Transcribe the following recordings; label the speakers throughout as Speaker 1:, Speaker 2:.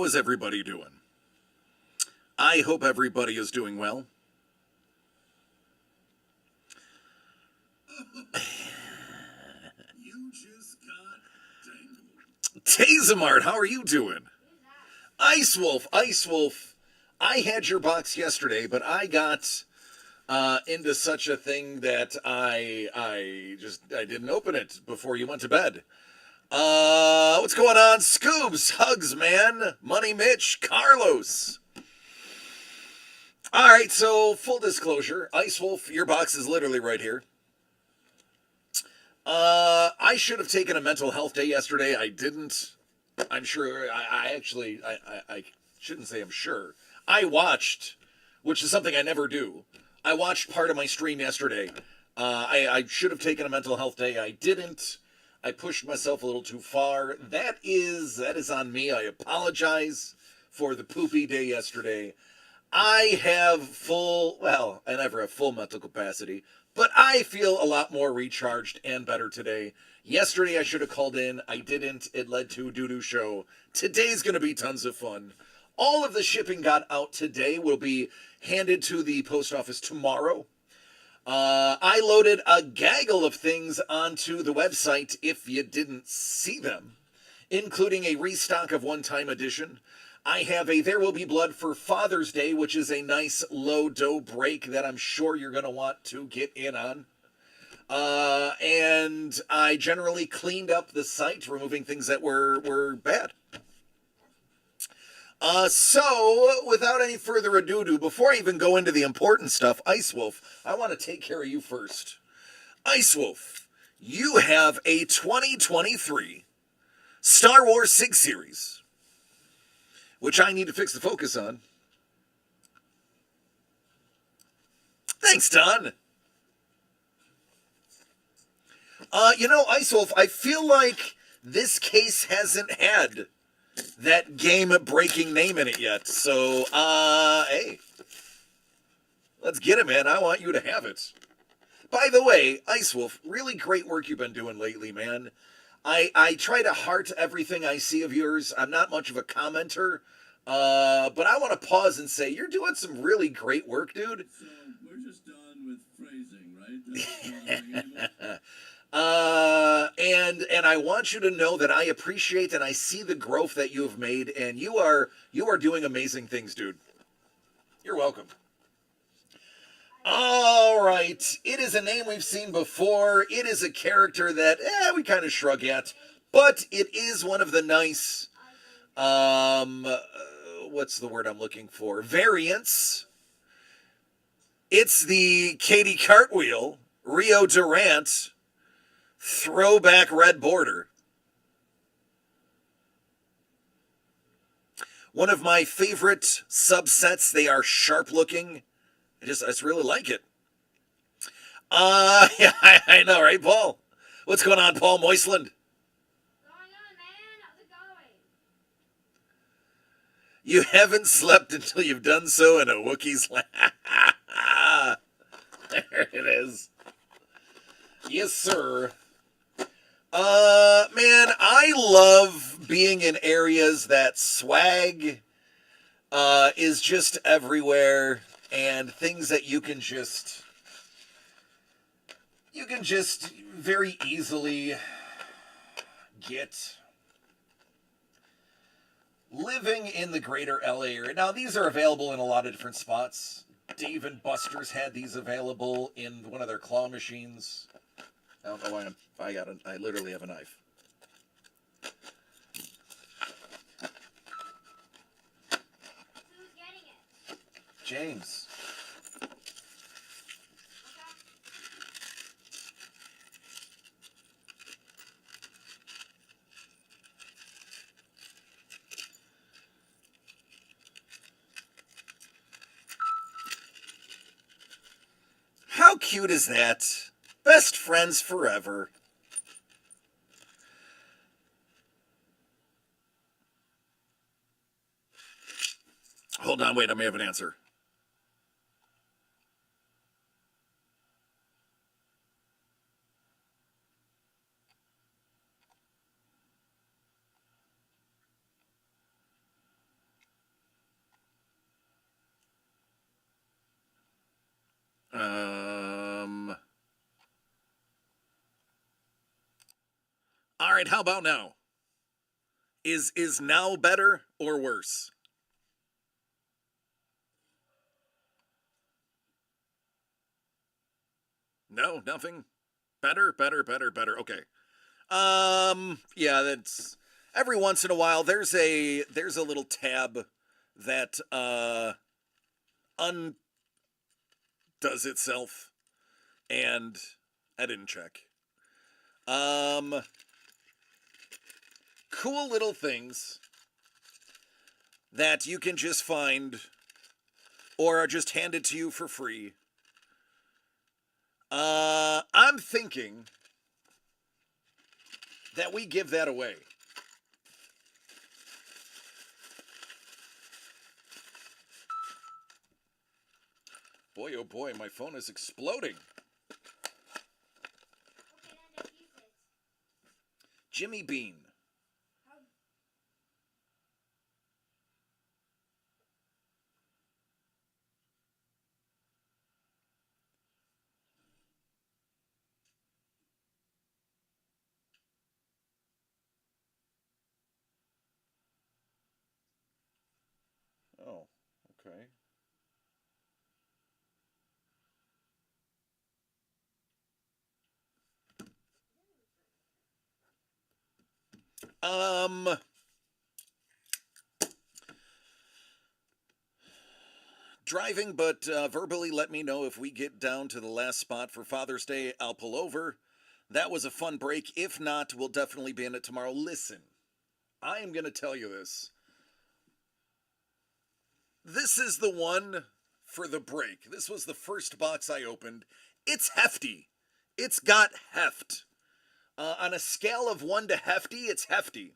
Speaker 1: How is everybody doing? I hope everybody is doing well.
Speaker 2: You just got
Speaker 1: Tazamart, how are you doing? Ice Wolf, Ice Wolf. I had your box yesterday, but I got into such a thing that I didn't open it before you went to bed. What's going on? Scoobs, hugs, man. Money Mitch, Carlos. All right, so full disclosure, Ice Wolf, your box is literally right here. I should have taken a mental health day yesterday. I didn't. I'm sure. I shouldn't say I'm sure. I watched, which is something I never do. I watched part of my stream yesterday. I should have taken a mental health day. I didn't. I pushed myself a little too far. That is on me. I apologize for the poopy day yesterday. I have I never have full mental capacity, but I feel a lot more recharged and better today. Yesterday I should have called in. I didn't. It led to a doo-doo show. Today's going to be tons of fun. All of the shipping got out today. Will be handed to the post office tomorrow. I loaded a gaggle of things onto the website if you didn't see them, including a restock of One Time Edition. I have a There Will Be Blood for Father's Day, which is a nice low-dough break that I'm sure you're going to want to get in on. And I generally cleaned up the site, removing things that were bad. So, without any further ado, before I even go into the important stuff, Ice Wolf, I want to take care of you first. Ice Wolf, you have a 2023 Star Wars 6 series, which I need to fix the focus on. Thanks, Don. Ice Wolf, I feel like this case hasn't had that game-breaking name in it yet. So, hey. Let's get it, man. I want you to have it. By the way, Ice Wolf, really great work you've been doing lately, man. I try to heart everything I see of yours. I'm not much of a commenter, but I want to pause and say you're doing some really great work, dude.
Speaker 2: So we're just done with phrasing, right?
Speaker 1: And I want you to know that I appreciate and I see the growth that you have made, and you are doing amazing things, dude. You're welcome. All right. It is a name we've seen before. It is a character that we kind of shrug at, but it is one of the nice what's the word I'm looking for? Variants. It's the Katie Cartwheel, Rio Durant throwback red border. One of my favorite subsets. They are sharp looking. I just really like it. Yeah, I know, right, Paul? What's going on, Paul Moisland? You haven't slept until you've done so in a Wookiee's lap. There it is. Yes, sir. Man, I love being in areas that swag is just everywhere, and things that you can just very easily get. Living in the greater LA area. Now, these are available in a lot of different spots. Dave and Buster's had these available in one of their claw machines. I don't know why I literally have a knife.
Speaker 3: Who's getting it?
Speaker 1: James. How cute is that? Best friends forever. Hold on, wait, I may have an answer. right, how about now? Is now better or worse? No, nothing. Better. Okay. Yeah, that's every once in a while there's a little tab that undoes itself, and I didn't check. Cool little things that you can just find or are just handed to you for free. I'm thinking that we give that away. Boy, oh boy, my phone is exploding.
Speaker 3: Okay, then just use it.
Speaker 1: Jimmy Bean. Oh, okay. Driving, but verbally let me know if we get down to the last spot for Father's Day. I'll pull over. That was a fun break. If not, we'll definitely be in it tomorrow. Listen, I am going to tell you this. This is the one for the break. This was the first box I opened. It's hefty. It's got heft. On a scale of 1 to hefty, it's hefty.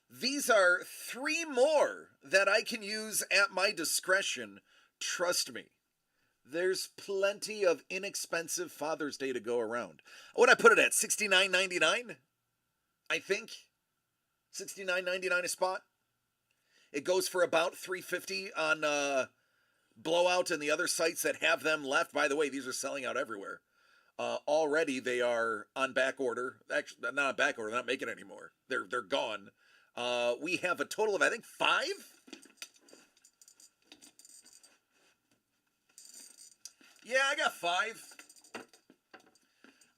Speaker 1: These are 3 more that I can use at my discretion. Trust me. There's plenty of inexpensive Father's Day to go around. What would I put it at? $69.99? I think. $69.99 a spot. It goes for about $3.50 on Blowout and the other sites that have them left. By the way, these are selling out everywhere. Already they are on back order. Actually, not on back order. They're not making it anymore. They're gone. We have a total of, I think, 5? Yeah, I got 5.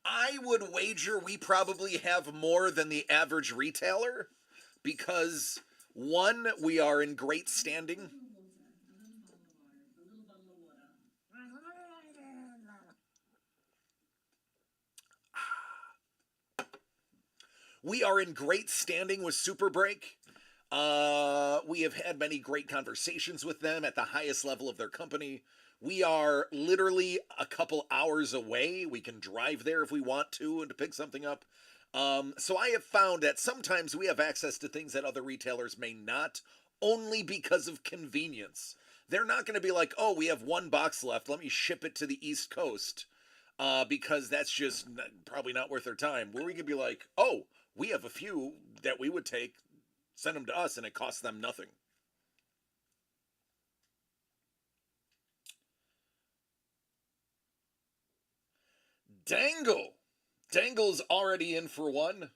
Speaker 1: I would wager we probably have more than the average retailer because, 1, we are in great standing. We are in great standing with Super Break. We have had many great conversations with them at the highest level of their company. We are literally a couple hours away. We can drive there if we want to and to pick something up. So I have found that sometimes we have access to things that other retailers may not, only because of convenience. They're not going to be like, oh, we have 1 box left. Let me ship it to the East Coast. Because that's just probably not worth their time. Where we could be like, oh, we have a few that we would take, send them to us, and it costs them nothing. Dangle. Dangle's already in for 1.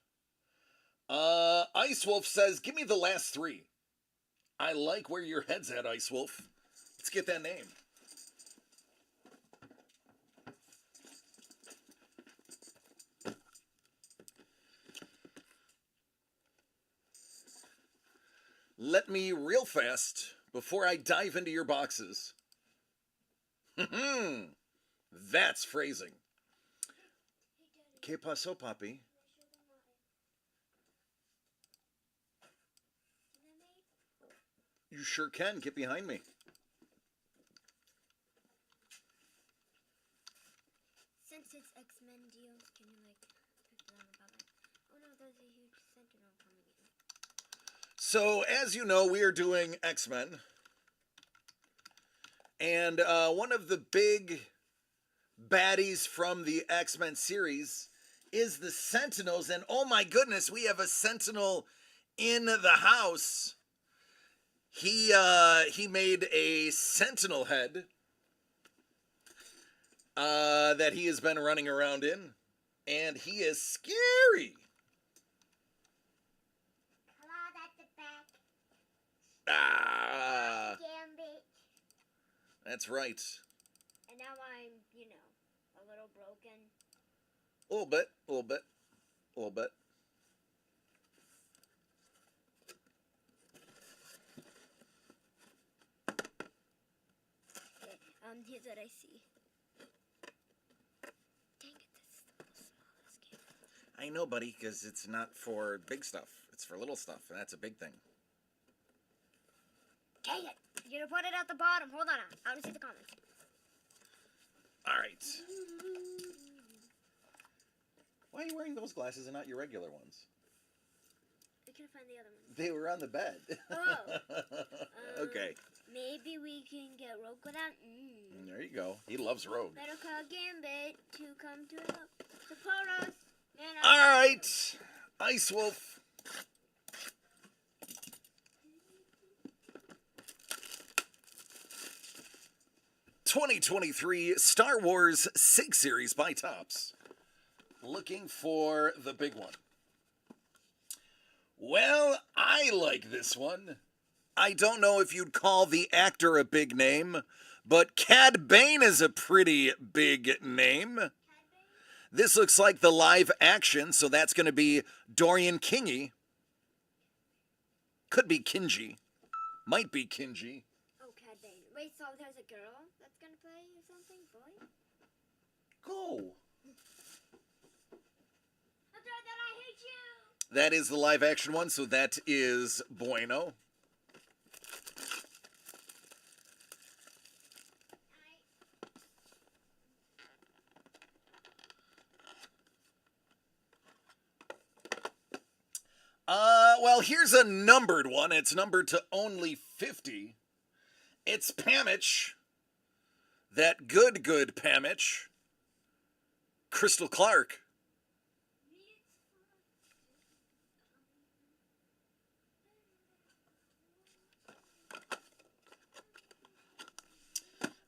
Speaker 1: Ice Wolf says, give me the last 3. I like where your head's at, Ice Wolf. Let's get that name. Let me real fast, before I dive into your boxes. That's phrasing. ¿Qué pasó, papi? You sure can. Get behind me.
Speaker 3: Since it's X-Men deals, can you like pick them about like, oh no, there's a huge Sentinel coming in.
Speaker 1: So, as you know, we are doing X-Men. And one of the big baddies from the X-Men series is the Sentinels. And oh my goodness, we have a Sentinel in the house. He made a Sentinel head that he has been running around in. And he is scary. That's right.
Speaker 3: And now I'm, a little broken.
Speaker 1: A little bit, a little bit, a little bit.
Speaker 3: Okay, here's what I see. Dang it, this is the most smallest game.
Speaker 1: I know, buddy, because it's not for big stuff. It's for little stuff, and that's a big thing.
Speaker 3: Dang it! You're gonna put it at the bottom. Hold on. I want to see the comments.
Speaker 1: All right. Why are you wearing those glasses and not your regular ones?
Speaker 3: I can't find the other ones.
Speaker 1: They were on the bed.
Speaker 3: Oh.
Speaker 1: Okay.
Speaker 3: Maybe we can get Rogue with that.
Speaker 1: There you go. He loves Rogue.
Speaker 3: Better call Gambit to come to support us. Man,
Speaker 1: All right. Ice Wolf. '23 Star Wars 6 series by Topps. Looking for the big one. Well, I like this one. I don't know if you'd call the actor a big name, but Cad Bane is a pretty big name. This looks like the live action, so that's going to be Dorian Kingy. Could be Kinji. Might be Kinji.
Speaker 3: Oh, Cad Bane. Wait, so there's a girl that's gonna play or something? Boy?
Speaker 1: Go.
Speaker 3: I'm sorry that I hate you!
Speaker 1: That is the live action one, so that is bueno. Well, here's a numbered one. It's numbered to only 50. It's Pamich. That good Pamich. Crystal Clark.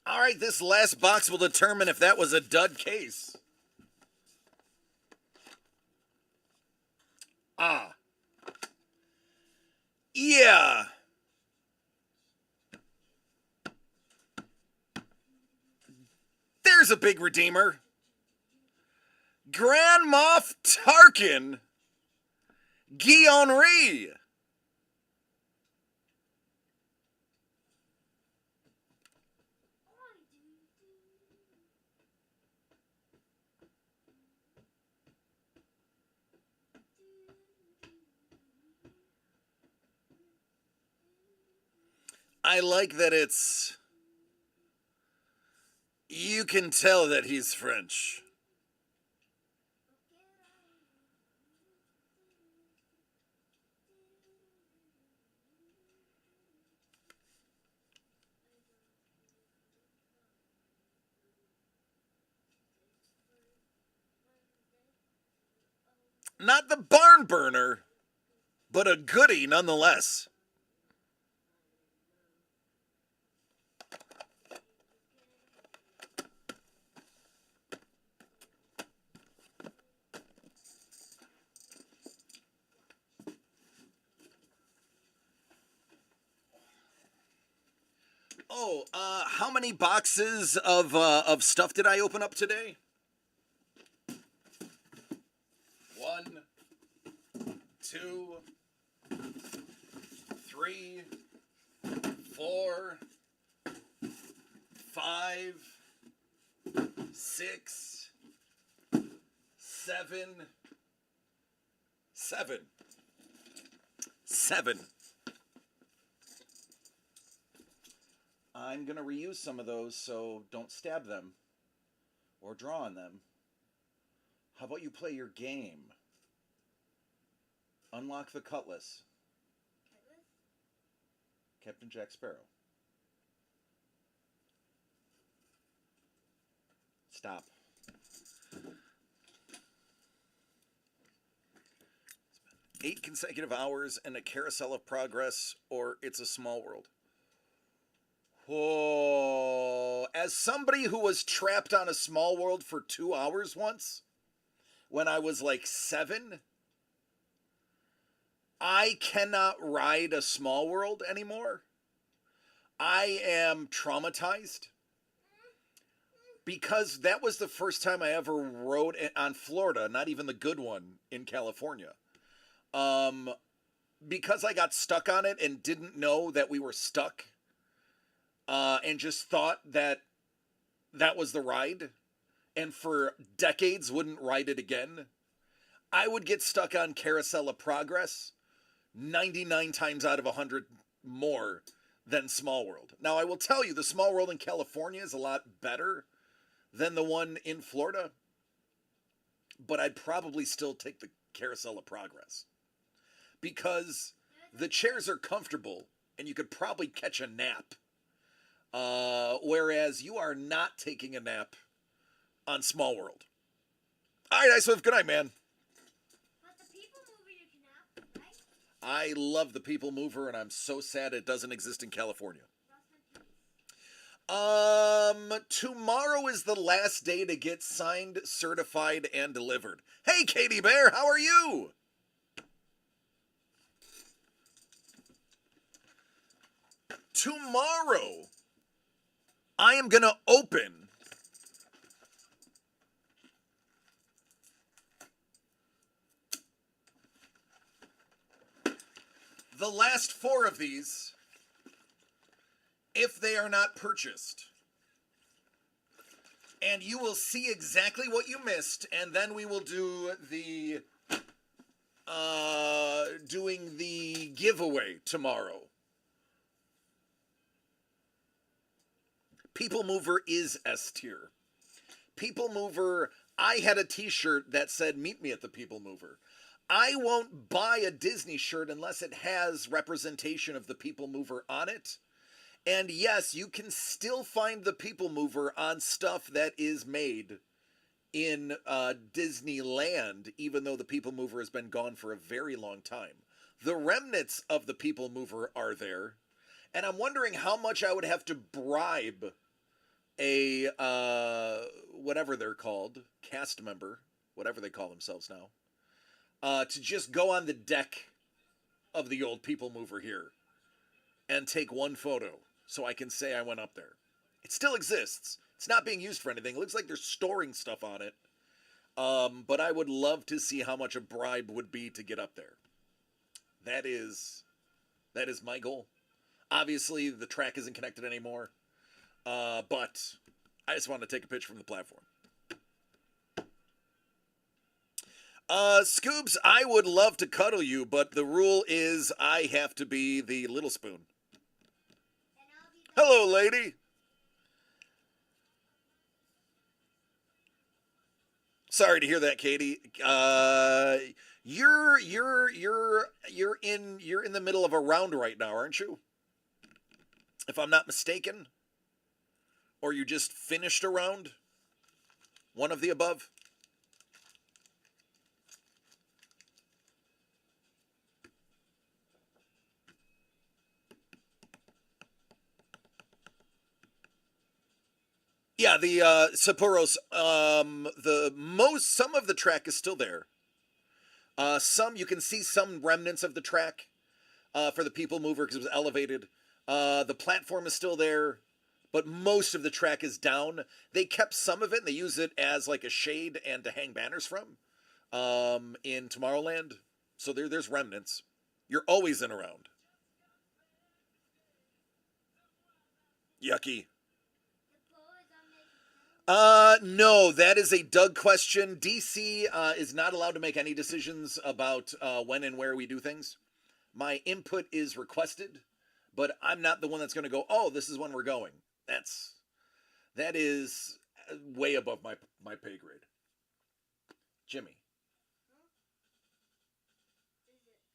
Speaker 1: All right, this last box will determine if that was a dud case. Ah. Yeah. There's a big redeemer. Grand Moff Tarkin. Guy Henry. I like that it's... You can tell that he's French. Not the barn burner, but a goodie nonetheless. Oh, how many boxes of stuff did I open up today? 1, 2, 3, 4, 5, 6, 7. 7. I'm going to reuse some of those, so don't stab them or draw on them. How about you play your game? Unlock the cutlass. Captain Jack Sparrow. Stop. 8 consecutive hours and a carousel of progress, or it's a small world. Whoa. As somebody who was trapped on a small world for 2 hours once, when I was like 7, I cannot ride a small world anymore. I am traumatized because that was the first time I ever rode on Florida, not even the good one in California. Um, because I got stuck on it and didn't know that we were stuck, and just thought that that was the ride, and for decades wouldn't ride it again. I would get stuck on Carousel of Progress 99 times out of 100 more than Small World. Now, I will tell you, the Small World in California is a lot better than the one in Florida, but I'd probably still take the Carousel of Progress because the chairs are comfortable and you could probably catch a nap. Whereas you are not taking a nap on Small World. All right, Ice Swift, good night, man.
Speaker 3: But the people mover you can nap, right?
Speaker 1: I love the People Mover, and I'm so sad it doesn't exist in California. Tomorrow is the last day to get signed, certified, and delivered. Hey, Katie Bear, how are you? Tomorrow, I am going to open the last 4 of these if they are not purchased. And you will see exactly what you missed, and then we will do the doing the giveaway tomorrow. People Mover is S tier. People Mover, I had a t-shirt that said meet me at the People Mover. I won't buy a Disney shirt unless it has representation of the People Mover on it. And yes, you can still find the People Mover on stuff that is made in Disneyland, even though the People Mover has been gone for a very long time. The remnants of the People Mover are there, and I'm wondering how much I would have to bribe a whatever they're called, cast member, whatever they call themselves now, to just go on the deck of the old People Mover here and take one photo so I can say I went up there. It still exists. It's not being used for anything. It looks like they're storing stuff on it. But I would love to see how much a bribe would be to get up there. That is my goal. Obviously, the track isn't connected anymore. But I just wanted to take a picture from the platform. Scoobs, I would love to cuddle you, but the rule is I have to be the little spoon. Hello, lady. Sorry to hear that, Katie. You're in the middle of a round right now, aren't you? If I'm not mistaken. Or you just finished a round? One of the above? Yeah, the Sapporos, some of the track is still there. Some, you can see some remnants of the track for the People Mover because it was elevated. The platform is still there, but most of the track is down. They kept some of it, and they use it as like a shade and to hang banners from in Tomorrowland. So there's remnants. You're always in a round. Yucky. No, that is a Doug question. DC is not allowed to make any decisions about when and where we do things. My input is requested, but I'm not the one that's going to go, oh, this is when we're going. That is way above my pay grade. Jimmy.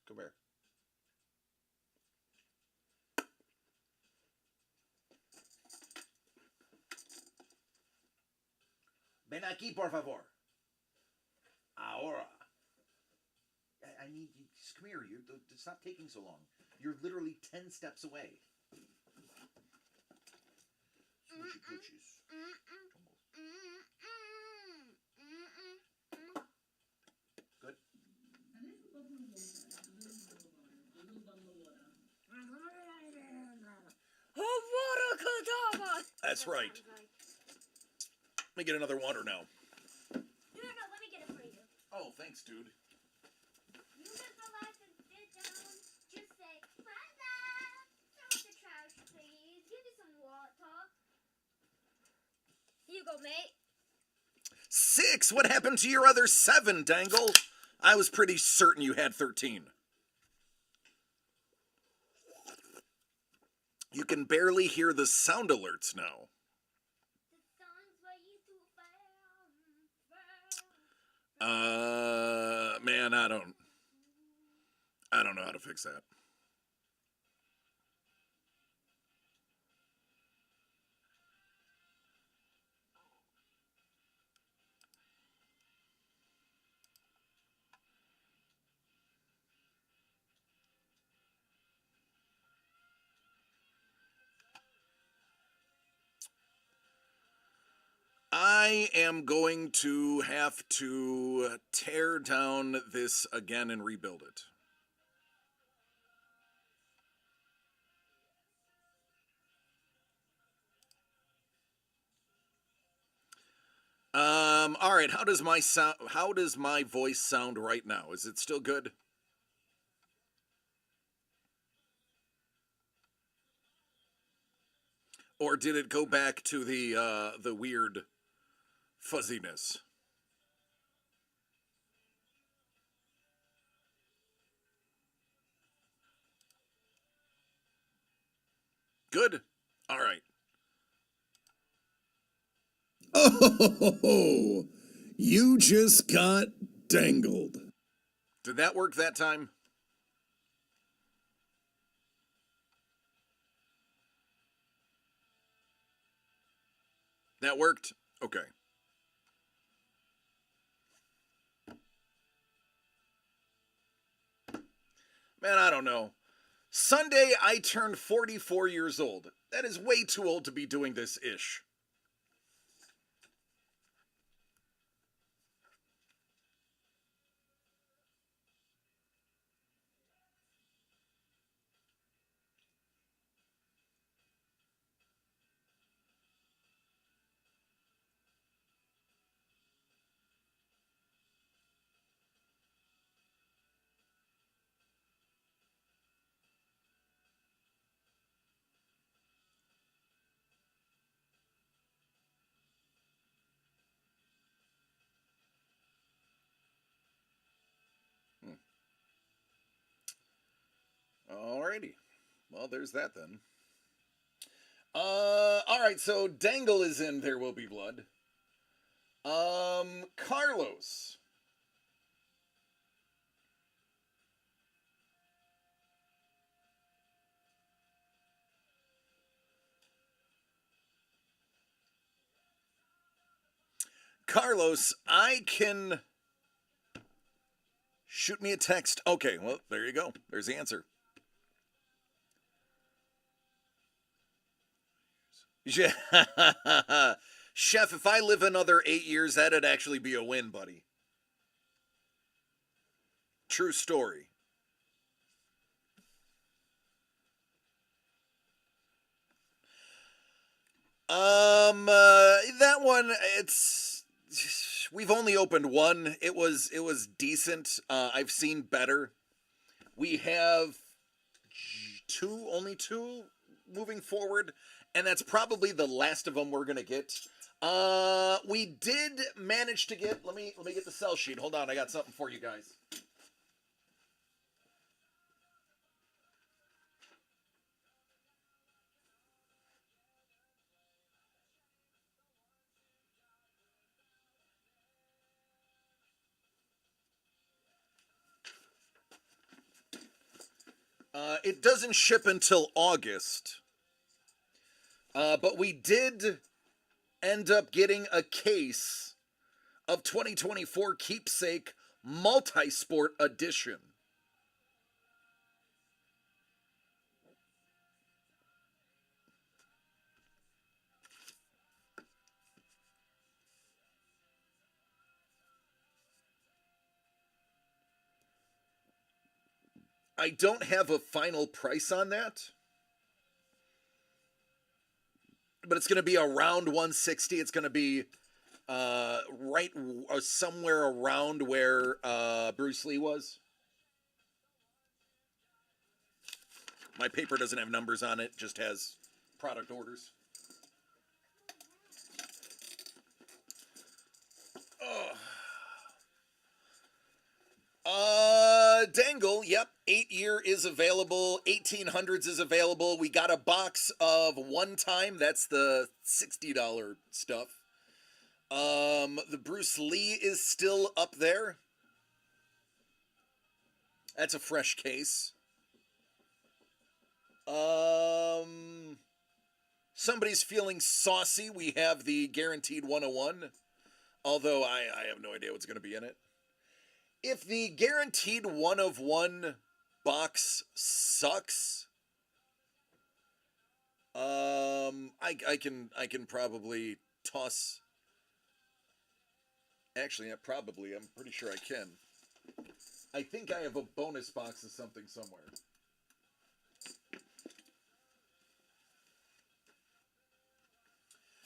Speaker 1: Come here. Ven aquí, por favor. Ahora. I need you. Just come here. Stop taking so long. You're literally 10 steps away. Smushy coochies. Good. That's
Speaker 3: what it
Speaker 1: right.
Speaker 3: sounds like.
Speaker 1: Let me get another water now.
Speaker 3: No, let me get it for you.
Speaker 1: Oh, thanks, dude.
Speaker 3: You just relax and sit down. Just say, Mother, throw out the trash, please. Give me some water. Here you go, mate.
Speaker 1: 6. What happened to your other 7, Dangle? I was pretty certain you had 13. You can barely hear the sound alerts now.
Speaker 3: The sun's way too far.
Speaker 1: Man, I don't know how to fix that. I am going to have to tear down this again and rebuild it. All right, how does my voice sound right now? Is it still good? Or did it go back to the weird fuzziness? Good. All right.
Speaker 4: Oh, you just got dangled.
Speaker 1: Did that work that time? That worked? Okay. Man, I don't know. Sunday, I turned 44 years old. That is way too old to be doing this ish. Alrighty. Well, there's that then. Alright, so Dangle is in There Will Be Blood. Carlos. Carlos, I can shoot me a text. Okay, well, there you go. There's the answer. Yeah. Chef, if I live another 8 years, that'd actually be a win, buddy. True story. That one, we've only opened one. It was decent. I've seen better. We have only two moving forward, and that's probably the last of them we're gonna get. We did manage to get. Let me get the sell sheet. Hold on, I got something for you guys. It doesn't ship until August. But we did end up getting a case of 2024 Keepsake Multisport Edition. I don't have a final price on that. but it's going to be around 160. It's going to be somewhere around where Bruce Lee was. My paper doesn't have numbers on it, just has product orders. Dangle, yep. 8-year is available. 1800s is available. We got a box of One Time. That's the $60 stuff. The Bruce Lee is still up there. That's a fresh case. Somebody's feeling saucy. We have the Guaranteed 101. Although I have no idea what's going to be in it. If the Guaranteed 1 of 1 box sucks, I can probably toss. Actually, I'm pretty sure I can. I think I have a bonus box of something somewhere.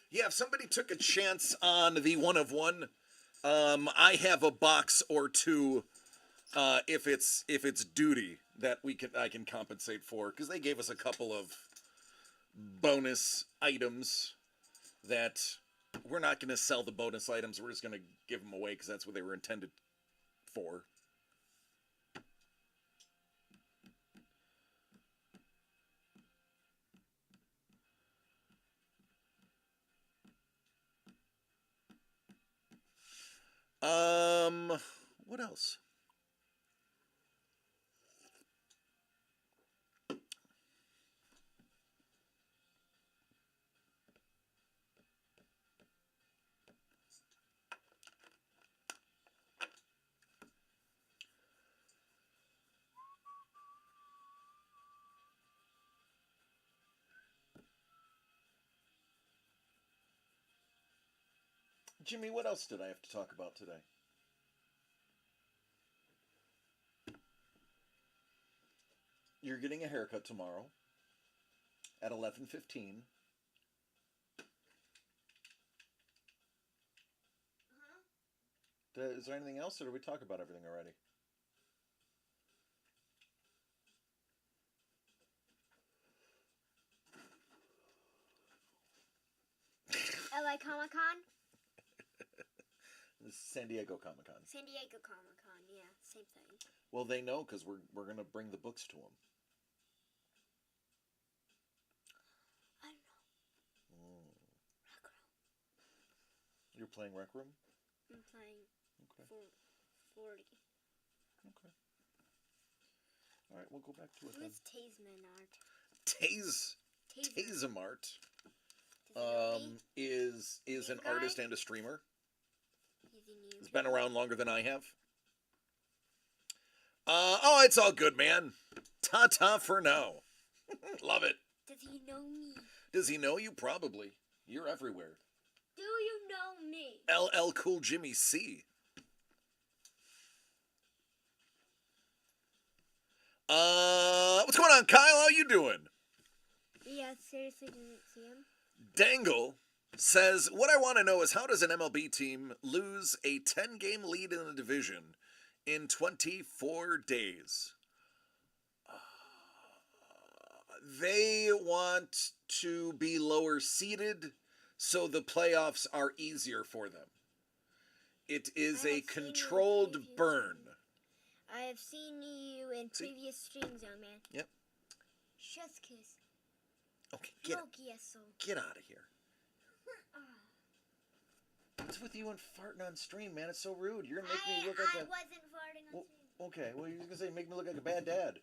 Speaker 1: Yeah, if somebody took a chance on the 1 of 1, I have a box or two. If it's duty that I can compensate for, because they gave us a couple of bonus items that we're not going to sell the bonus items. We're just going to give them away because that's what they were intended for. What else? Jimmy, what else did I have to talk about today? You're getting a haircut tomorrow at 11:15. Is there anything else, or did we talk about everything already?
Speaker 3: LA Comic Con?
Speaker 1: This is San Diego Comic Con.
Speaker 3: San Diego Comic Con, yeah, same thing.
Speaker 1: Well, they know because we're gonna bring the books to them.
Speaker 3: I don't know. Rec Room.
Speaker 1: You're playing Rec Room?
Speaker 3: I'm playing
Speaker 1: Okay.
Speaker 3: 40.
Speaker 1: Okay. All right, we'll go back to it
Speaker 3: Who
Speaker 1: then.
Speaker 3: is Tazeman Art?
Speaker 1: Tazemart
Speaker 3: Does he know me?
Speaker 1: is
Speaker 3: New
Speaker 1: an
Speaker 3: guy?
Speaker 1: artist and a streamer.
Speaker 3: He's a new
Speaker 1: He's been
Speaker 3: guy.
Speaker 1: around longer than I have. Oh, it's all good, man. Ta-ta for now. Love it.
Speaker 3: Does he know me?
Speaker 1: Does he know you? Probably. You're everywhere.
Speaker 3: Do you know me?
Speaker 1: LL Cool Jimmy C. What's going on, Kyle? How you doing?
Speaker 3: Yeah, seriously didn't see him.
Speaker 1: Dangle says, what I want to know is how does an MLB team lose a 10-game lead in the division in 24 days? They want to be lower seeded so the playoffs are easier for them. It is
Speaker 3: I
Speaker 1: a
Speaker 3: have seen you in
Speaker 1: controlled
Speaker 3: previous
Speaker 1: burn.
Speaker 3: I have seen you in
Speaker 1: See?
Speaker 3: previous streams, young man.
Speaker 1: Yep.
Speaker 3: Chef's kiss.
Speaker 1: Okay,
Speaker 3: No queso.
Speaker 1: get out of here. What's with you and farting on stream, man? It's so rude. You're gonna make me look like
Speaker 3: I
Speaker 1: a...
Speaker 3: wasn't farting on
Speaker 1: Well,
Speaker 3: stream.
Speaker 1: okay, well, you're gonna say make me look like a bad dad.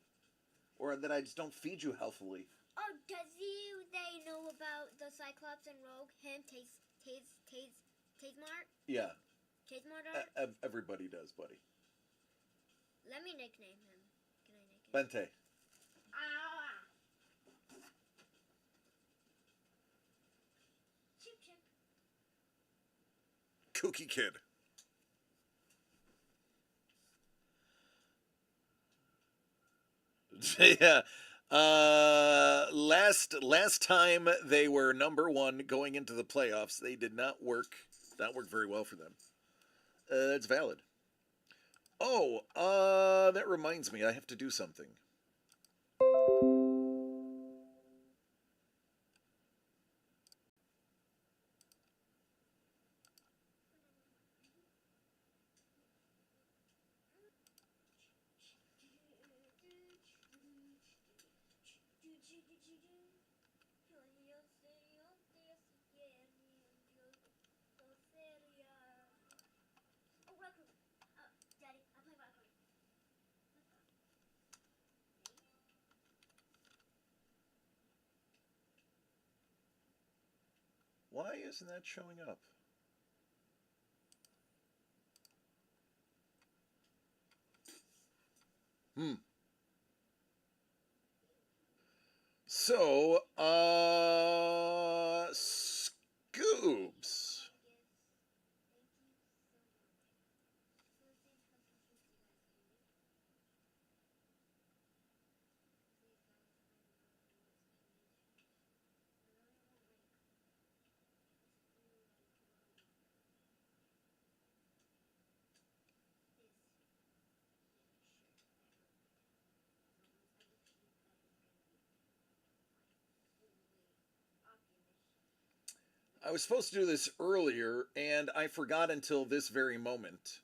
Speaker 1: Or that I just don't feed you healthily.
Speaker 3: Oh, they know about the Cyclops and Rogue? Him, Tazemart?
Speaker 1: Yeah,
Speaker 3: Tazemart Art?
Speaker 1: everybody does, buddy.
Speaker 3: Let me nickname him. Can I nickname him?
Speaker 1: Bente.
Speaker 3: Chip chip.
Speaker 1: Kooky Kid. Yeah. Last time they were number one going into the playoffs, they did not work very well for them. It's valid. Oh, that reminds me, I have to do something.
Speaker 3: Oh, Raccoon. Daddy, I play Raccoon.
Speaker 1: Why isn't that showing up? So, Scoobs. I was supposed to do this earlier, and I forgot until this very moment.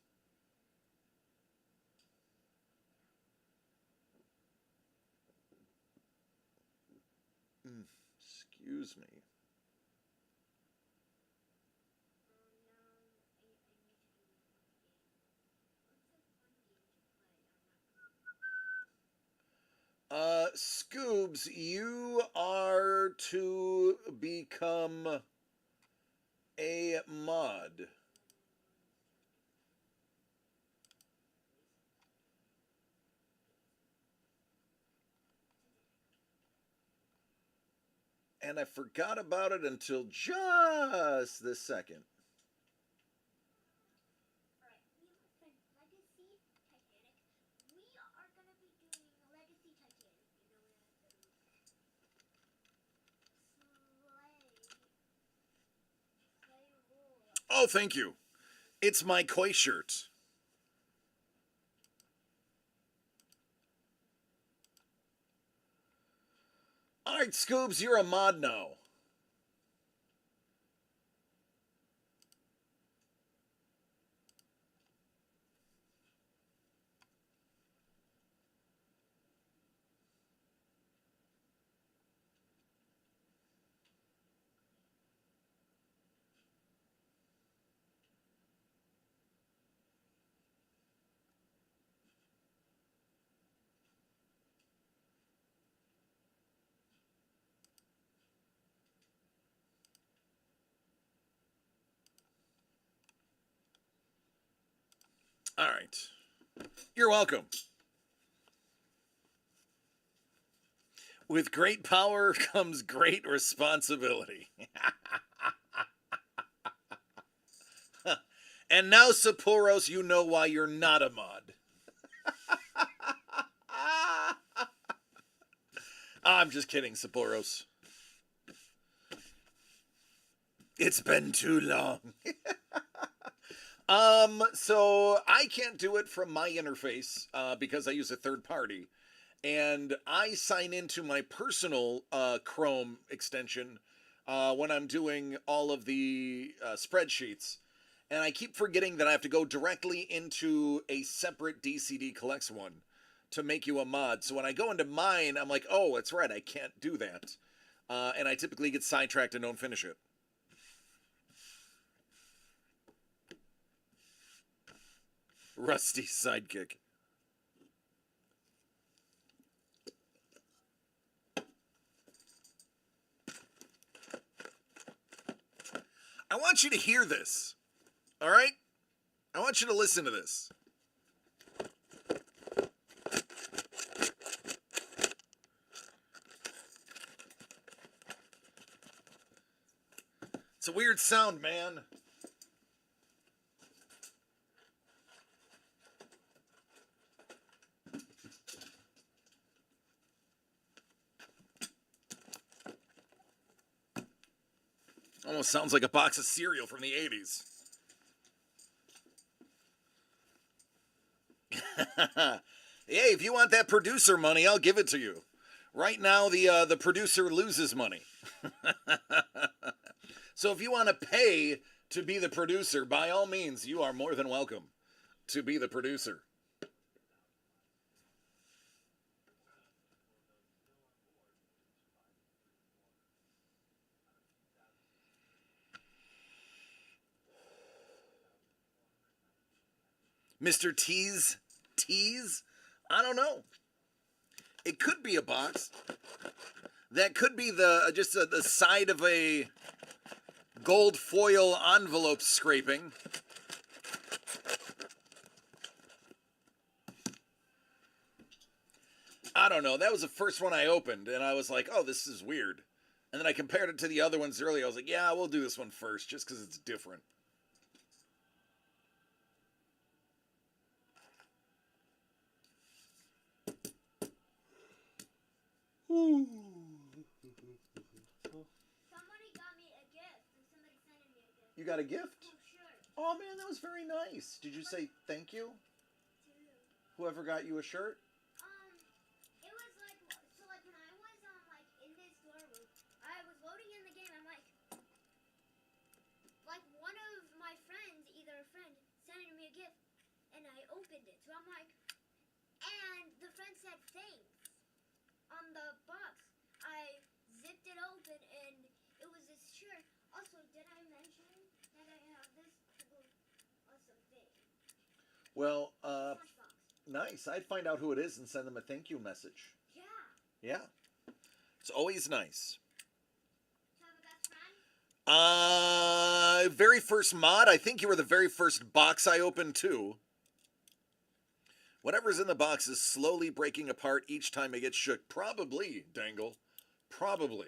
Speaker 1: Excuse me. Scoobs, you are to become a mod. And I forgot about it until just this second.
Speaker 3: Alright, we have a friend, Legacy Titanic. We are gonna be doing Legacy Titanic. You know that? Slay rule.
Speaker 1: Oh, thank you. It's my koi shirt. Alright, Scoobs, you're a mod now. All right. You're welcome. With great power comes great responsibility. And now, Sapporos, you know why you're not a mod. I'm just kidding, Sapporos. It's been too long. So I can't do it from my interface because I use a third party. And I sign into my personal Chrome extension when I'm doing all of the spreadsheets. And I keep forgetting that I have to go directly into a separate DCD Collects one to make you a mod. So when I go into mine, I'm like, oh, that's right, I can't do that. And I typically get sidetracked and don't finish it. Rusty sidekick. I want you to hear this. All right? I want you to listen to this. It's a weird sound, man. Almost sounds like a box of cereal from the 80s. Hey, if you want that producer money, I'll give it to you. Right now, the producer loses money. So if you want to pay to be the producer, by all means, you are more than welcome to be the producer. Mr. Tease? I don't know. It could be a box. That could be the side of a gold foil envelope scraping. I don't know. That was the first one I opened, and I was like, oh, this is weird. And then I compared it to the other ones earlier. I was like, yeah, we'll do this one first, just because it's different.
Speaker 3: Somebody got me a gift, and somebody sent me a gift.
Speaker 1: You got a gift?
Speaker 3: Oh, sure.
Speaker 1: Oh, man, that was very nice. Did you say thank you?
Speaker 3: Too.
Speaker 1: Whoever got you a shirt?
Speaker 3: It was like, so like when I was like in this storeroom, I was loading in the game. I'm like one of my friends, either a friend, sent me a gift, and I opened it. So I'm like, and the friend said thanks on the box. I zipped it open, and it was this shirt. Also, did I mention that I have this awesome thing?
Speaker 1: Well,
Speaker 3: Lunchbox.
Speaker 1: nice. I'd find out who it is and send them a thank you message.
Speaker 3: Yeah.
Speaker 1: Yeah. It's always nice.
Speaker 3: Do you have a best friend?
Speaker 1: Very first mod. I think you were the very first box I opened too. Whatever's in the box is slowly breaking apart each time it gets shook. Probably, Dangle. Probably.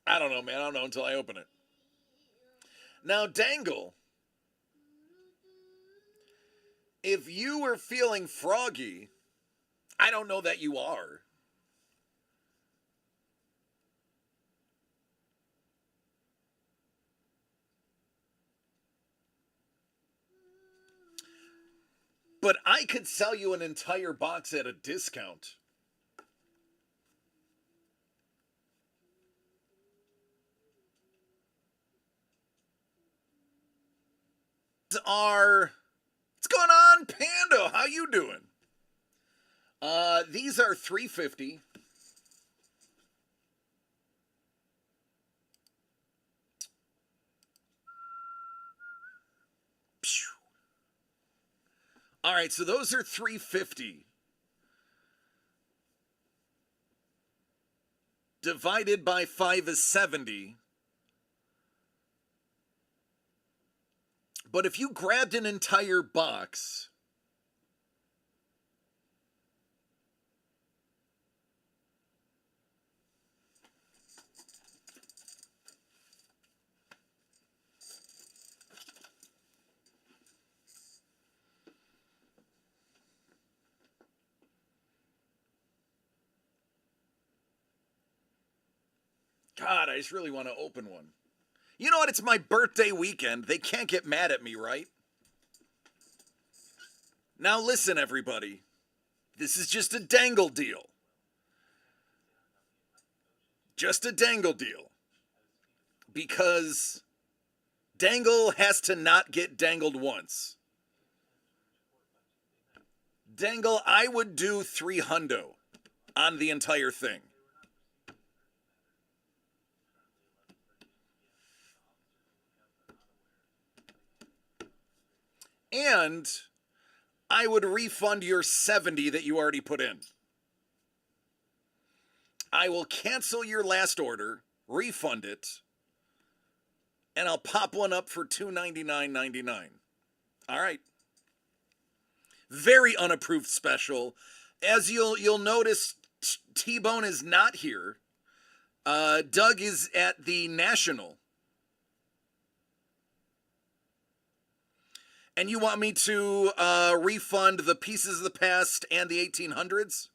Speaker 1: I don't know, man. I don't know until I open it. Now, Dangle, if you were feeling froggy, I don't know that you are. But I could sell you an entire box at a discount. What's going on, Pando? How you doing? These are $3.50. All right, so those are $3.50. Divided by 5 is 70. But if you grabbed an entire box, God, I just really want to open one. You know what? It's my birthday weekend. They can't get mad at me, right? Now listen, everybody. This is just a dangle deal. Just a dangle deal. Because dangle has to not get dangled once. Dangle, I would do $300 on the entire thing. And I would refund your $70 that you already put in. I will cancel your last order, refund it, and I'll pop one up for $299.99. All right. Very unapproved special. As you'll notice, T-Bone is not here. Doug is at the National. And you want me to refund the Pieces of the Past and the 1800s?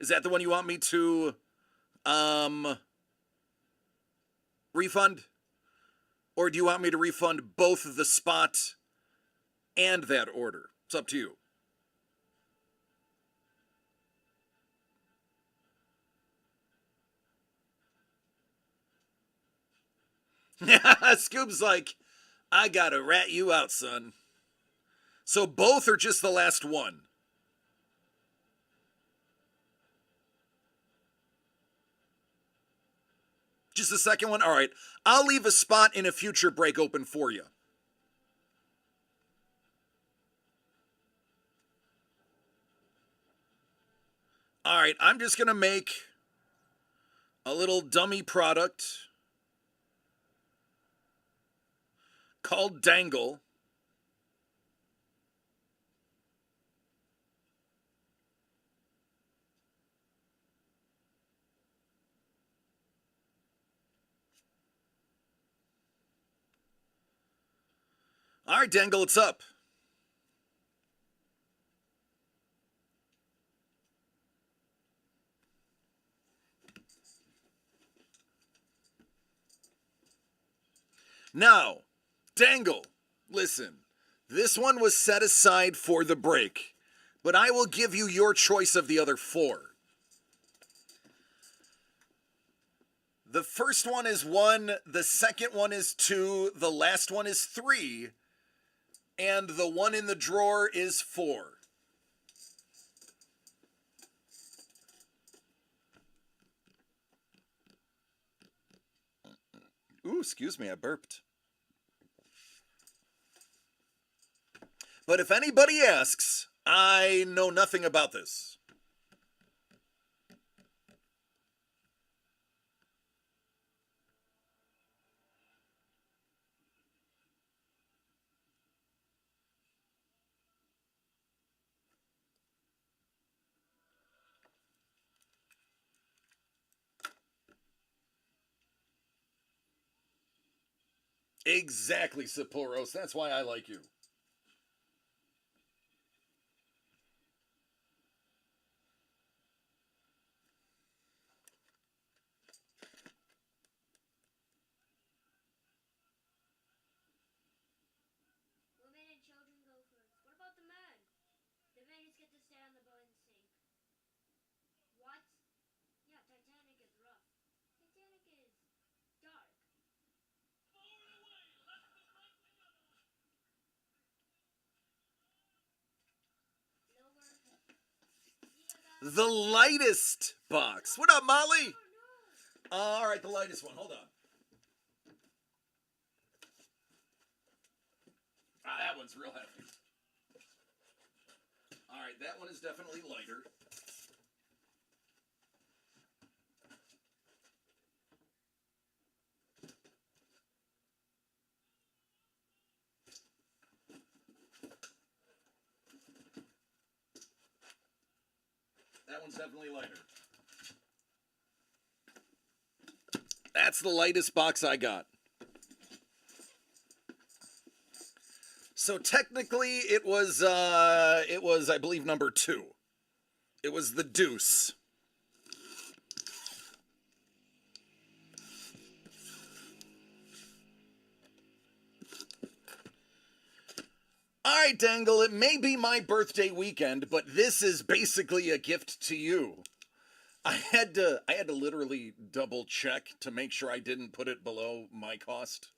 Speaker 1: Is that the one you want me to refund? Or do you want me to refund both the spot and that order? It's up to you. Scoob's like, I gotta rat you out, son. So both or just the last one? Just the second one? All right. I'll leave a spot in a future break open for you. All right. I'm just going to make a little dummy product called Dangle. All right, Dangle, it's up. Now, Dangle, listen, this one was set aside for the break, but I will give you your choice of the other four. The first one is 1, the second one is 2, the last one is 3, and the one in the drawer is 4. Ooh, excuse me, I burped. But if anybody asks, I know nothing about this. Exactly, Saporos. That's why I like you.
Speaker 3: Women and children go first. What about the men? The men just get to stay on the boat and sink. What? Yeah, Titanic is rough. Titanic is dark. Lower.
Speaker 1: The lightest box. What up, Molly? All right, the lightest one. Hold on. That one's real heavy. All right, that one is definitely lighter. That one's definitely lighter. That's the lightest box I got. So technically it was I believe number 2. It was the Deuce. All right, Dangle, it may be my birthday weekend, but this is basically a gift to you. I had to literally double check to make sure I didn't put it below my cost.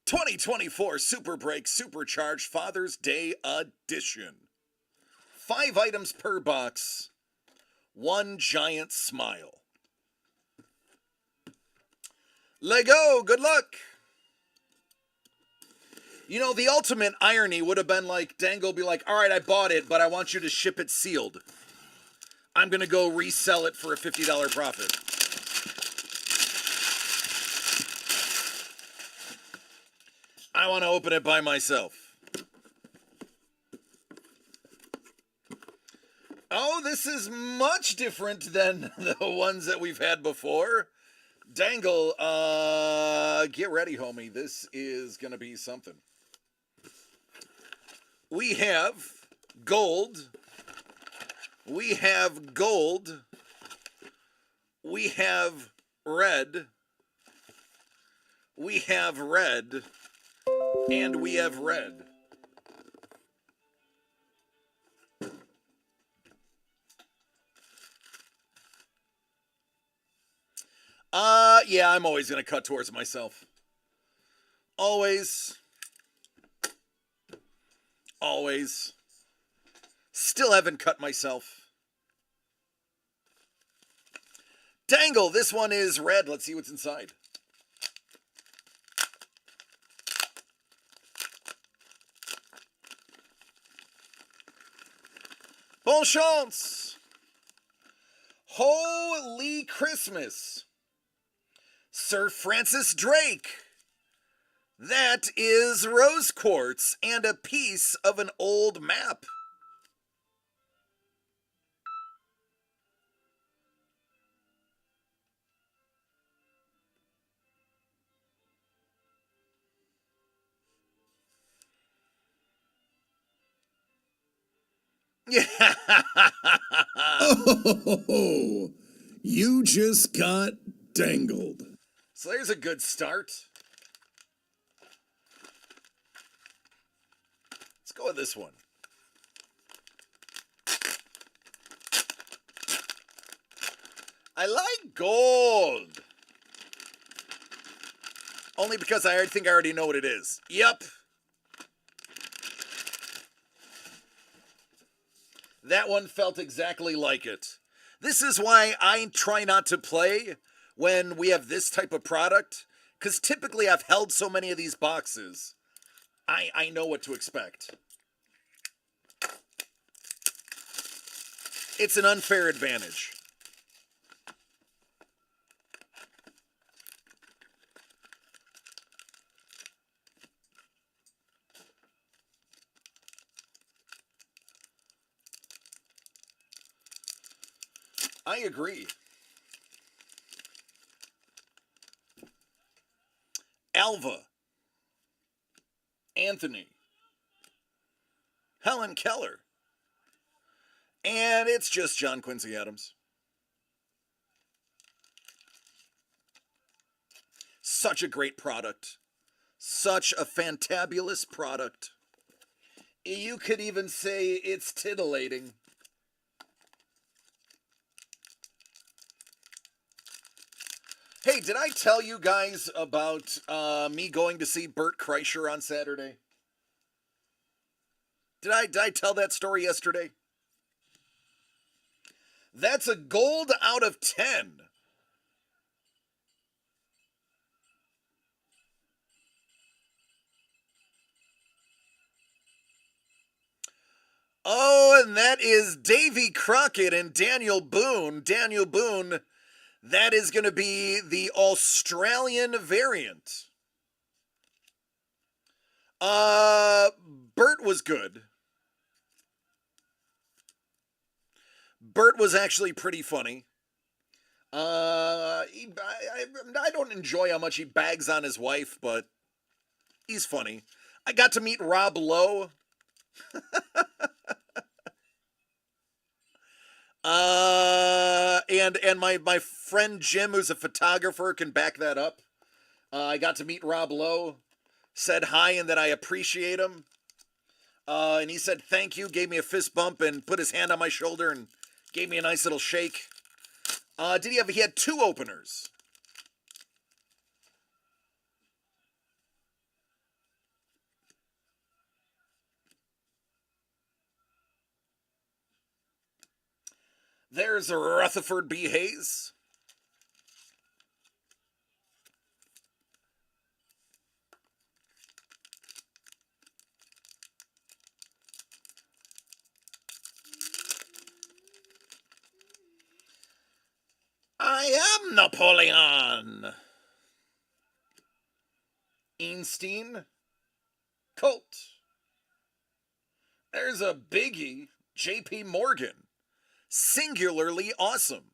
Speaker 1: 2024 Super Break Supercharged Father's Day Edition. 5 items per box. 1 giant smile. Lego, good luck. You know, the ultimate irony would have been like, Dangle be like, all right, I bought it, but I want you to ship it sealed. I'm going to go resell it for a $50 profit. I want to open it by myself. Oh, this is much different than the ones that we've had before. Dangle, get ready, homie. This is gonna be something. We have gold. We have gold. We have red. We have red. And we have red. Yeah, I'm always gonna cut towards myself. Always. Always. Still haven't cut myself. Dangle, this one is red. Let's see what's inside. Bon chance! Holy Christmas! Sir Francis Drake! That is rose quartz and a piece of an old map. Yeah.
Speaker 4: Oh, you just got dangled.
Speaker 1: So there's a good start. Let's go with this one. I like gold. Only because I think I already know what it is. Yep. That one felt exactly like it. This is why I try not to play when we have this type of product, because typically I've held so many of these boxes, I know what to expect. It's an unfair advantage. I agree. Alva, Anthony, Helen Keller, and it's just John Quincy Adams. Such a great product. Such a fantabulous product. You could even say it's titillating. Hey, did I tell you guys about me going to see Bert Kreischer on Saturday? Did I tell that story yesterday? That's a gold out of 10. Oh, and that is Davy Crockett and Daniel Boone. Daniel Boone, that is going to be the Australian variant. Bert was good. Bert was actually pretty funny. I don't enjoy how much he bags on his wife, but he's funny. I got to meet Rob Lowe. And my friend Jim, who's a photographer, can back that up. I got to meet Rob Lowe, said hi and that I appreciate him. And he said thank you, gave me a fist bump and put his hand on my shoulder and gave me a nice little shake. He had 2 openers. There's Rutherford B. Hayes. I am Napoleon. Einstein. Colt. There's a biggie, J.P. Morgan. Singularly awesome.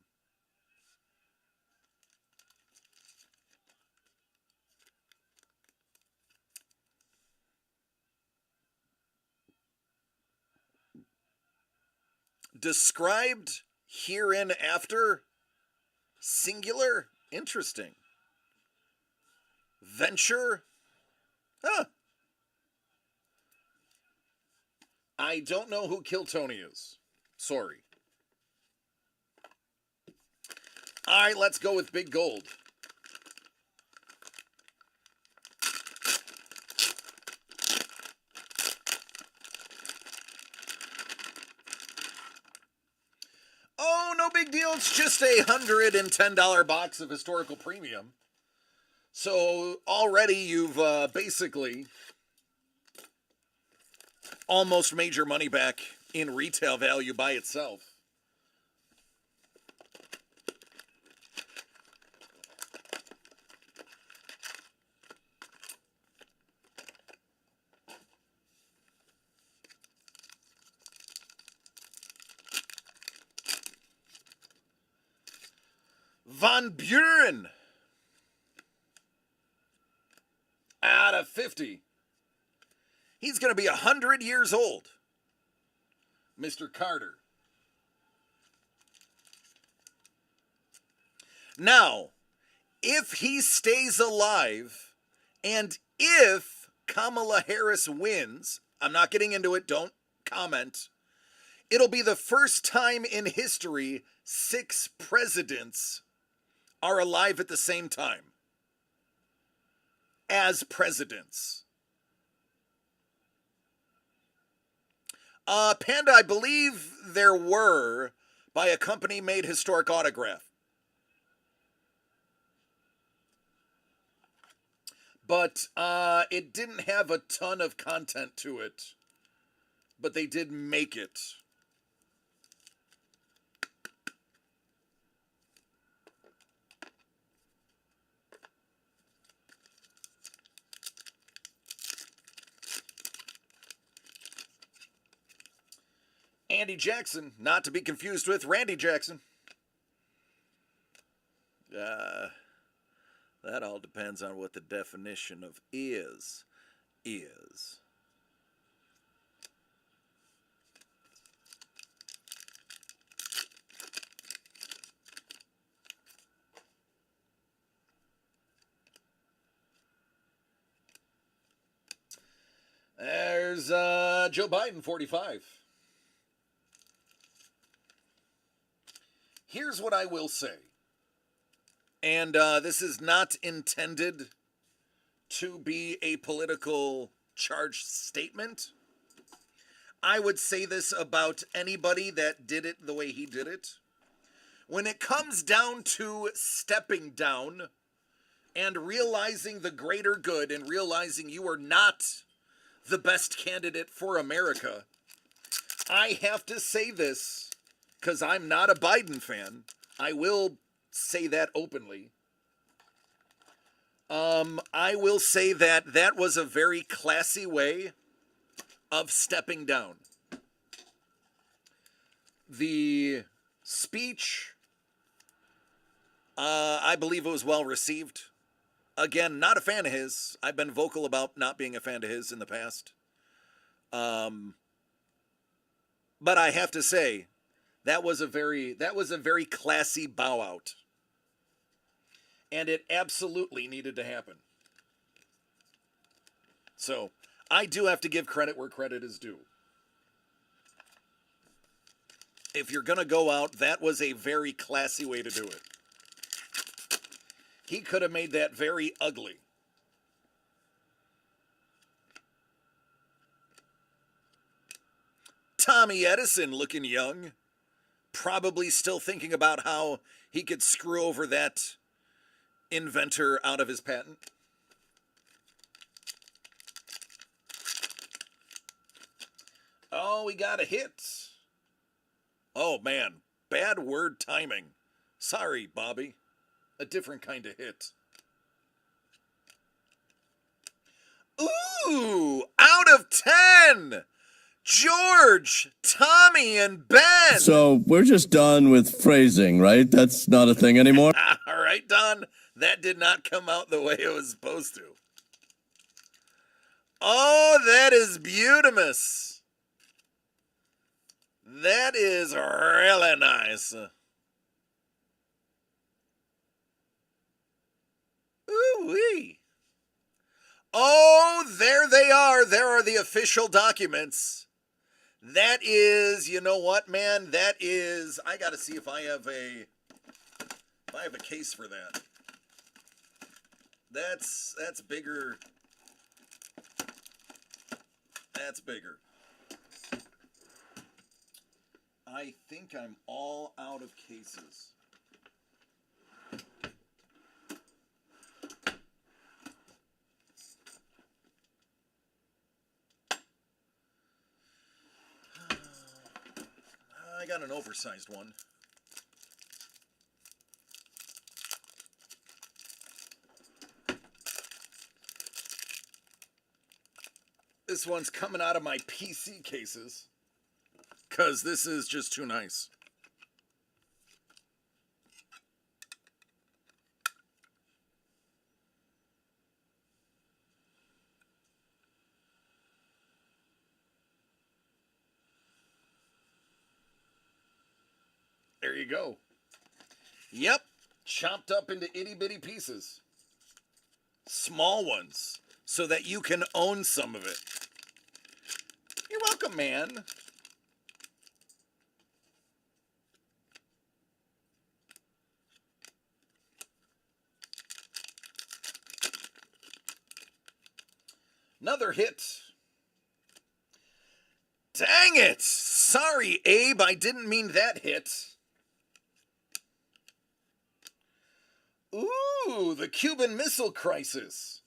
Speaker 1: Described hereinafter. Singular. Interesting. Venture. Huh. I don't know who Kill Tony is. Sorry. All right, let's go with Big Gold. Oh, no big deal. It's just a $110 box of historical premium. So already you've basically almost made your money back in retail value by itself. Van Buren out of 50. He's going to be 100 years old. Mr. Carter. Now, if he stays alive and if Kamala Harris wins, I'm not getting into it, don't comment. It'll be the first time in history 6 presidents are alive at the same time as presidents. Panda, I believe there were by a company made historic autograph. But it didn't have a ton of content to it. But they did make it. Andy Jackson, not to be confused with Randy Jackson. That all depends on what the definition of is. There's Joe Biden, 45. Here's what I will say. And this is not intended to be a political charged statement. I would say this about anybody that did it the way he did it. When it comes down to stepping down and realizing the greater good and realizing you are not the best candidate for America, I have to say this because I'm not a Biden fan. I will say that openly. I will say that that was a very classy way of stepping down. The speech, I believe it was well received. Again, not a fan of his. I've been vocal about not being a fan of his in the past. But I have to say, that was a very classy bow out. And it absolutely needed to happen. So, I do have to give credit where credit is due. If you're going to go out, that was a very classy way to do it. He could have made that very ugly. Tommy Edison looking young. Probably still thinking about how he could screw over that inventor out of his patent. Oh, we got a hit. Oh, man. Bad word timing. Sorry, Bobby. A different kind of hit. Ooh, out of 10. George, Tommy, and Ben.
Speaker 5: So we're just done with phrasing, right? That's not a thing anymore?
Speaker 1: All right, Don. That did not come out the way it was supposed to. Oh, that is beautimous. That is really nice. Ooh-wee. Oh, there they are. There are the official documents. That is, you know what, man? That is, I got to see if I have a case for that. That's bigger. That's bigger. I think I'm all out of cases. I got an oversized one. This one's coming out of my PC cases, because this is just too nice. There you go. Yep, chopped up into itty bitty pieces. Small ones, so that you can own some of it. You're welcome, man. Another hit. Dang it! Sorry, Abe, I didn't mean that hit. Ooh, the Cuban Missile Crisis.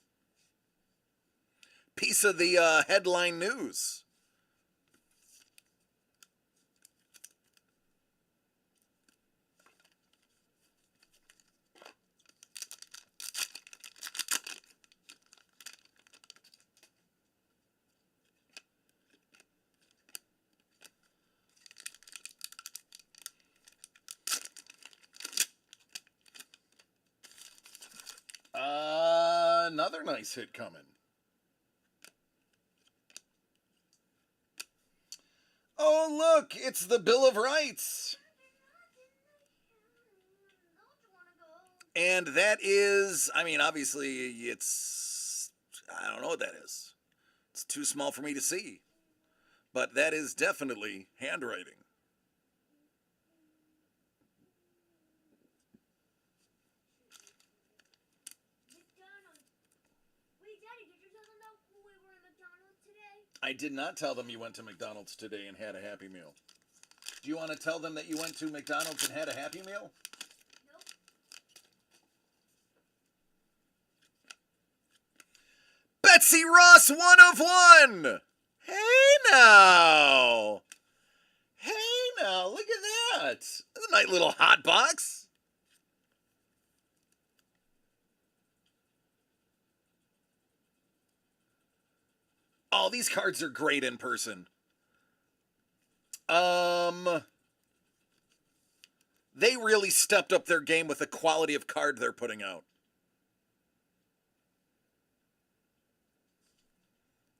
Speaker 1: Piece of the headline news. Another nice hit coming. Oh, look, it's the Bill of Rights. And that is, I mean, obviously, I don't know what that is. It's too small for me to see. But that is definitely handwriting. I did not tell them you went to McDonald's today and had a Happy Meal. Do you want to tell them that you went to McDonald's and had a Happy Meal?
Speaker 3: Nope.
Speaker 1: Betsy Ross, 1 of 1! Hey now! Hey now, look at that! That's a nice little hot box. Oh, these cards are great in person. They really stepped up their game with the quality of card they're putting out.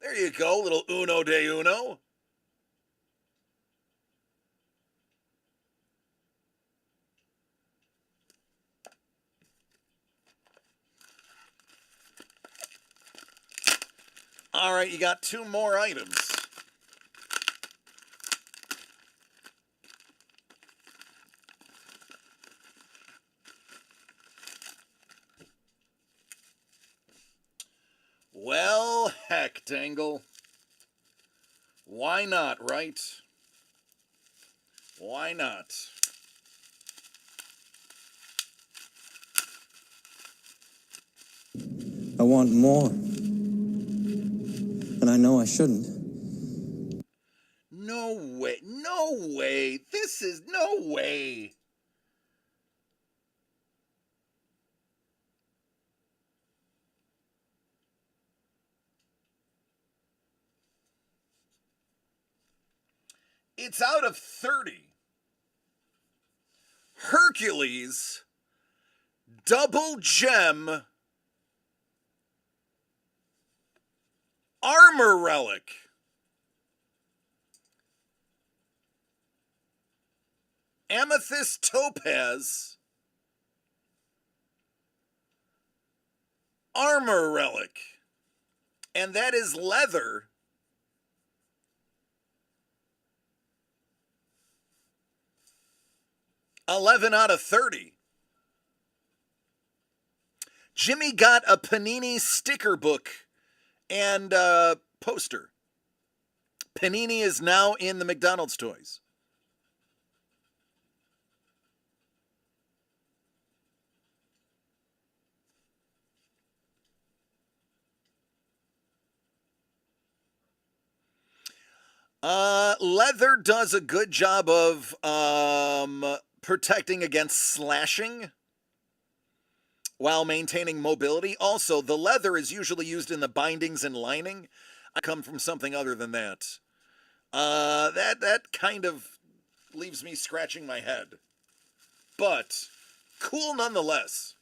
Speaker 1: There you go, little uno de uno. All right, you got 2 more items. Well, heck, Dangle. Why not, right? Why not?
Speaker 6: I want more. And I know I shouldn't.
Speaker 1: No way. No way. This is no way. It's out of 30. Hercules double gem armor relic. Amethyst Topaz Armor Relic. And that is leather. $11 out of 30. Jimmy got a Panini sticker book and poster. Panini is now in the McDonald's toys. Leather does a good job of protecting against slashing while maintaining mobility. Also, the leather is usually used in the bindings and lining. I come from something other than that. That kind of leaves me scratching my head. But cool nonetheless.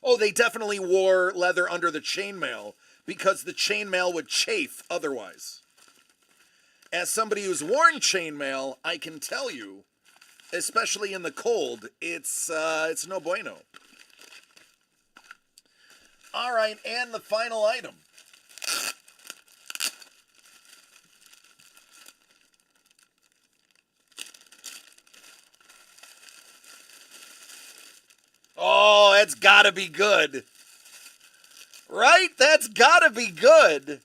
Speaker 1: Oh, they definitely wore leather under the chainmail because the chainmail would chafe otherwise. As somebody who's worn chainmail, I can tell you, especially in the cold, it's no bueno. All right, and the final item. Oh, that's gotta be good. Right? That's gotta be good.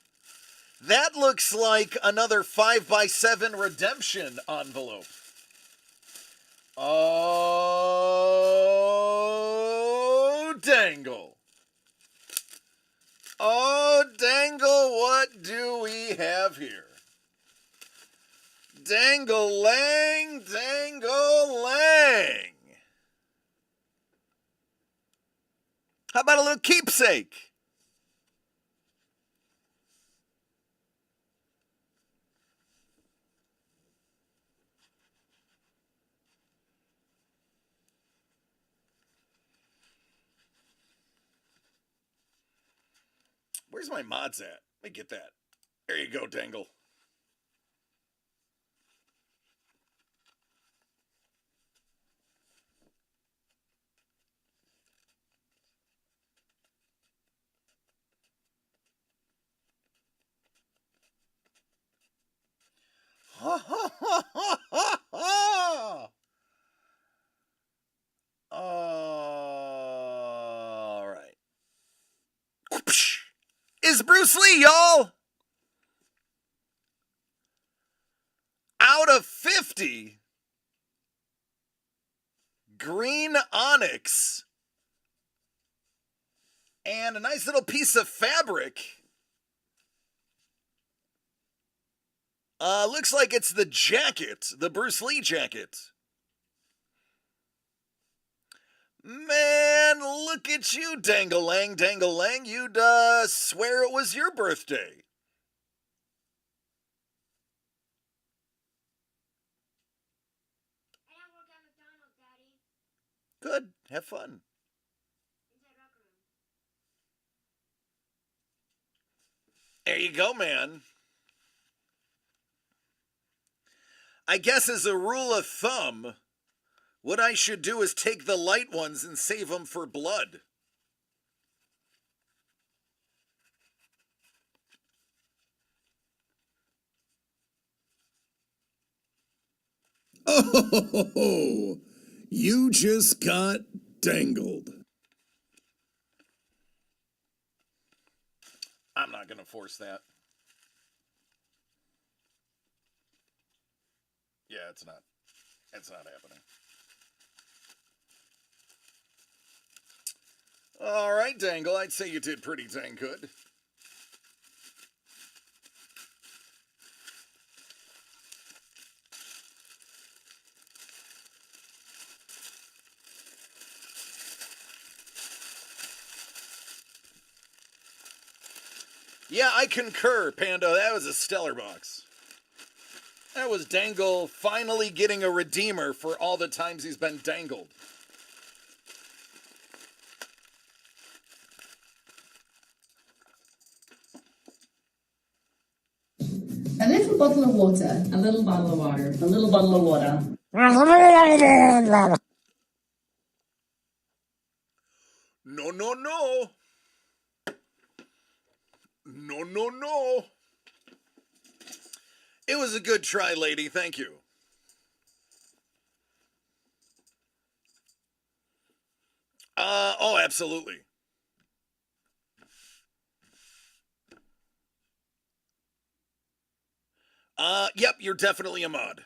Speaker 1: That looks like another 5x7 redemption envelope. Oh, dangle. Oh, dangle, what do we have here? Dangle-lang, dangle-lang. How about a little keepsake? Where's my mods at? Let me get that. There you go, Dangle. Ha ha ha ha ha ha! All right. Whoopsh. Is Bruce Lee, y'all. Out of 50. Green onyx. And a nice little piece of fabric. Looks like it's the jacket, the Bruce Lee jacket. Man, look at you, Dangle-lang, Dangle-lang. You'd swear it was your birthday.
Speaker 3: I now work at McDonald's, Daddy.
Speaker 1: Good, have fun.
Speaker 3: Inside locker room.
Speaker 1: There you go, man. I guess as a rule of thumb, what I should do is take the light ones and save them for blood.
Speaker 4: Oh, you just got dangled.
Speaker 1: I'm not going to force that. Yeah, it's not happening. All right, Dangle, I'd say you did pretty dang good. Yeah, I concur, Panda. That was a stellar box. That was Dangle finally getting a redeemer for all the times he's been dangled.
Speaker 7: A little bottle of water.
Speaker 8: A little bottle of water. A little bottle of water.
Speaker 1: No, no, no. No, no, no. It was a good try, lady. Thank you. Oh, absolutely. Yep, you're definitely a mod.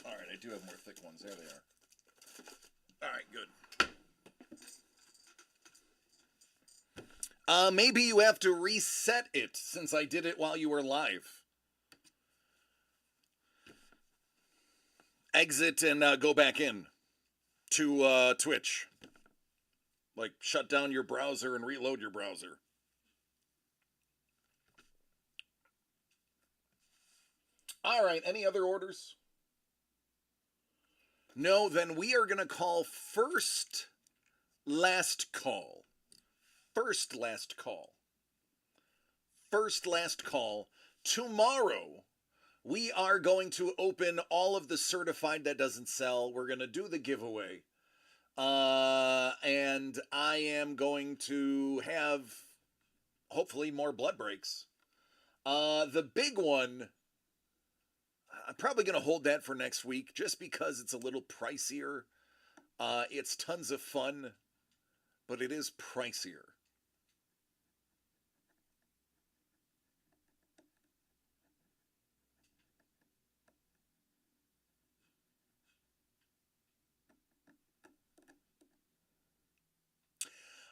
Speaker 1: All right, I do have more thick ones. There they are. All right, good. Maybe you have to reset it since I did it while you were live. Exit and go back in to Twitch. Like, shut down your browser and reload your browser. All right, any other orders? No, then we are going to call first last call. First last call. First last call. Tomorrow, we are going to open all of the certified that doesn't sell. We're going to do the giveaway. And I am going to have, hopefully, more blood breaks. The big one, I'm probably going to hold that for next week just because it's a little pricier. It's tons of fun, but it is pricier.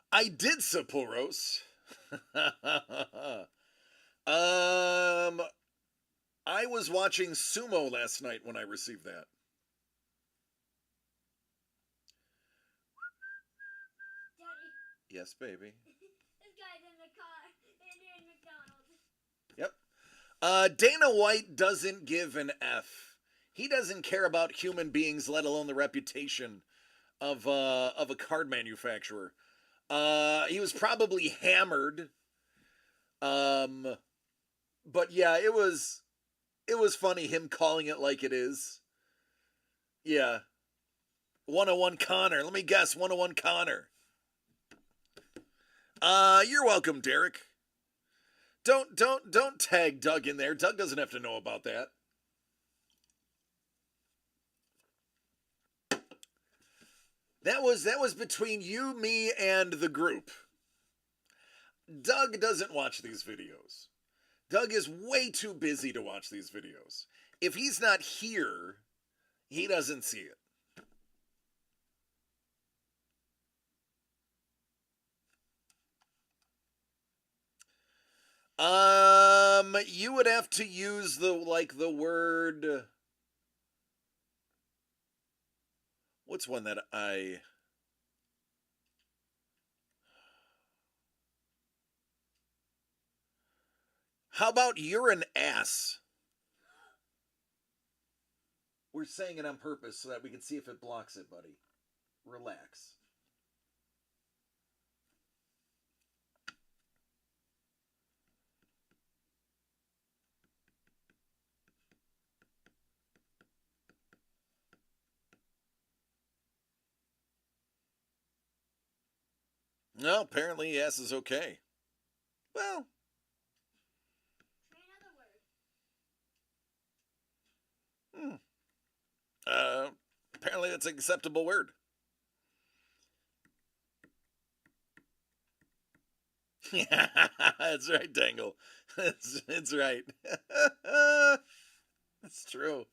Speaker 1: I did, Saporos. I was watching Sumo last night when I received that.
Speaker 3: Daddy,
Speaker 1: Yes, baby.
Speaker 3: this guy's in the car in McDonald's.
Speaker 1: Yep. Dana White doesn't give an F. He doesn't care about human beings, let alone the reputation of a card manufacturer. He was probably hammered. But yeah, it was funny him calling it like it is. Yeah. 101 Connor. Let me guess, 101 Connor. You're welcome, Derek. Don't tag Doug in there. Doug doesn't have to know about that. That was between you, me, and the group. Doug doesn't watch these videos. Doug is way too busy to watch these videos. If he's not here, he doesn't see it. You would have to use the word. What's one that I. How about you're an ass? We're saying it on purpose so that we can see if it blocks it, buddy. Relax. No, apparently yes is okay. Well.
Speaker 3: Try another word.
Speaker 1: Apparently that's an acceptable word. Yeah, that's right, Dangle. It's right. It's true.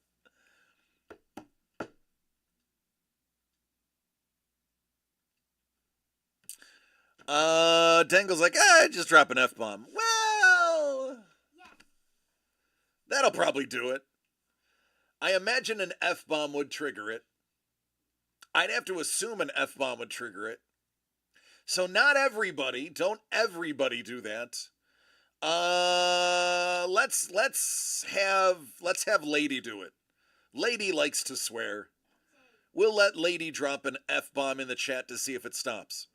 Speaker 1: Dangle's like, just drop an F-bomb. Well,
Speaker 3: Yes.
Speaker 1: That'll probably do it. I imagine an F-bomb would trigger it. I'd have to assume an F-bomb would trigger it. So not everybody, don't everybody do that. Let's have Lady do it. Lady likes to swear. We'll let Lady drop an F-bomb in the chat to see if it stops.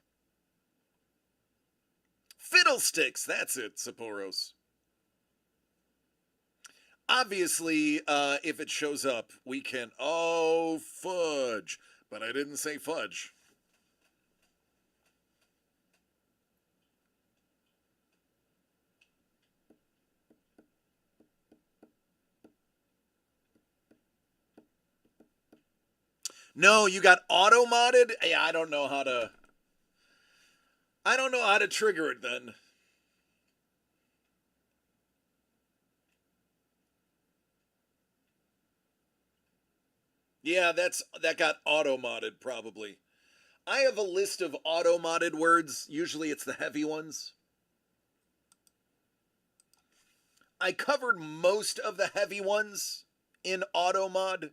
Speaker 1: Fiddlesticks, that's it, Sapporos. Obviously, if it shows up, we can... Oh, fudge. But I didn't say fudge. No, you got auto-modded? Yeah, I don't know how to trigger it then. Yeah, that got auto-modded probably. I have a list of auto-modded words. Usually it's the heavy ones. I covered most of the heavy ones in auto-mod.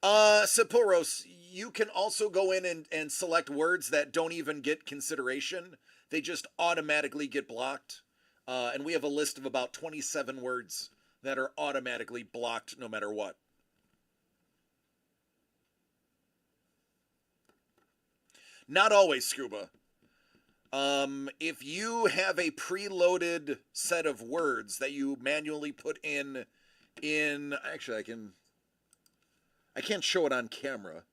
Speaker 1: Sapporos, you can also go in and select words that don't even get consideration. They just automatically get blocked. And we have a list of about 27 words that are automatically blocked no matter what. Not always, Scuba. If you have a preloaded set of words that you manually put in actually I can't show it on camera,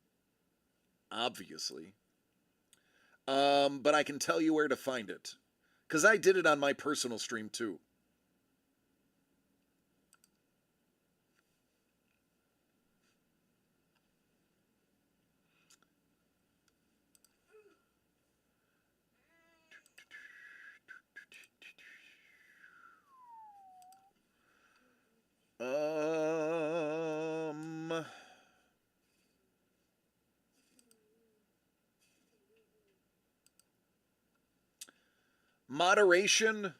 Speaker 1: obviously. But I can tell you where to find it. Because I did it on my personal stream too. Moderation.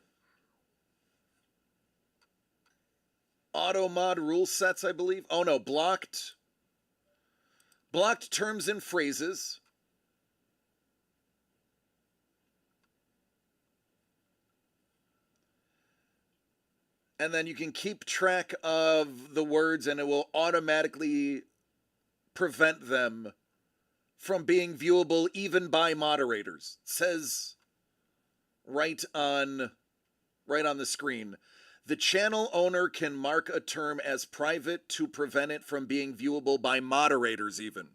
Speaker 1: Auto mod rule sets, I believe. Oh no, blocked. Blocked terms and phrases. And then you can keep track of the words and it will automatically prevent them from being viewable even by moderators. It says right on the screen. The channel owner can mark a term as private to prevent it from being viewable by moderators even.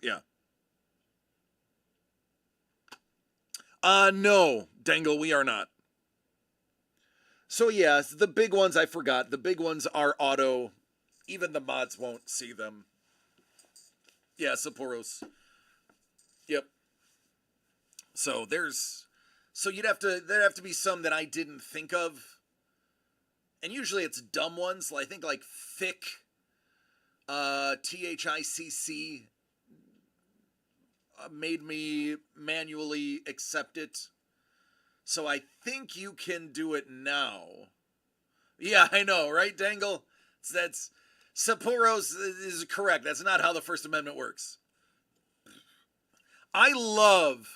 Speaker 1: Yeah. No, Dangle, we are not. So yeah, the big ones I forgot. The big ones are auto. Even the mods won't see them. Yeah, Sapporos. Yep. So there'd have to be some that I didn't think of. And usually it's dumb ones. I think like thick, THICC made me manually accept it. So I think you can do it now. Yeah, I know, right, Dangle? That's Sapporos is correct. That's not how the First Amendment works. I love,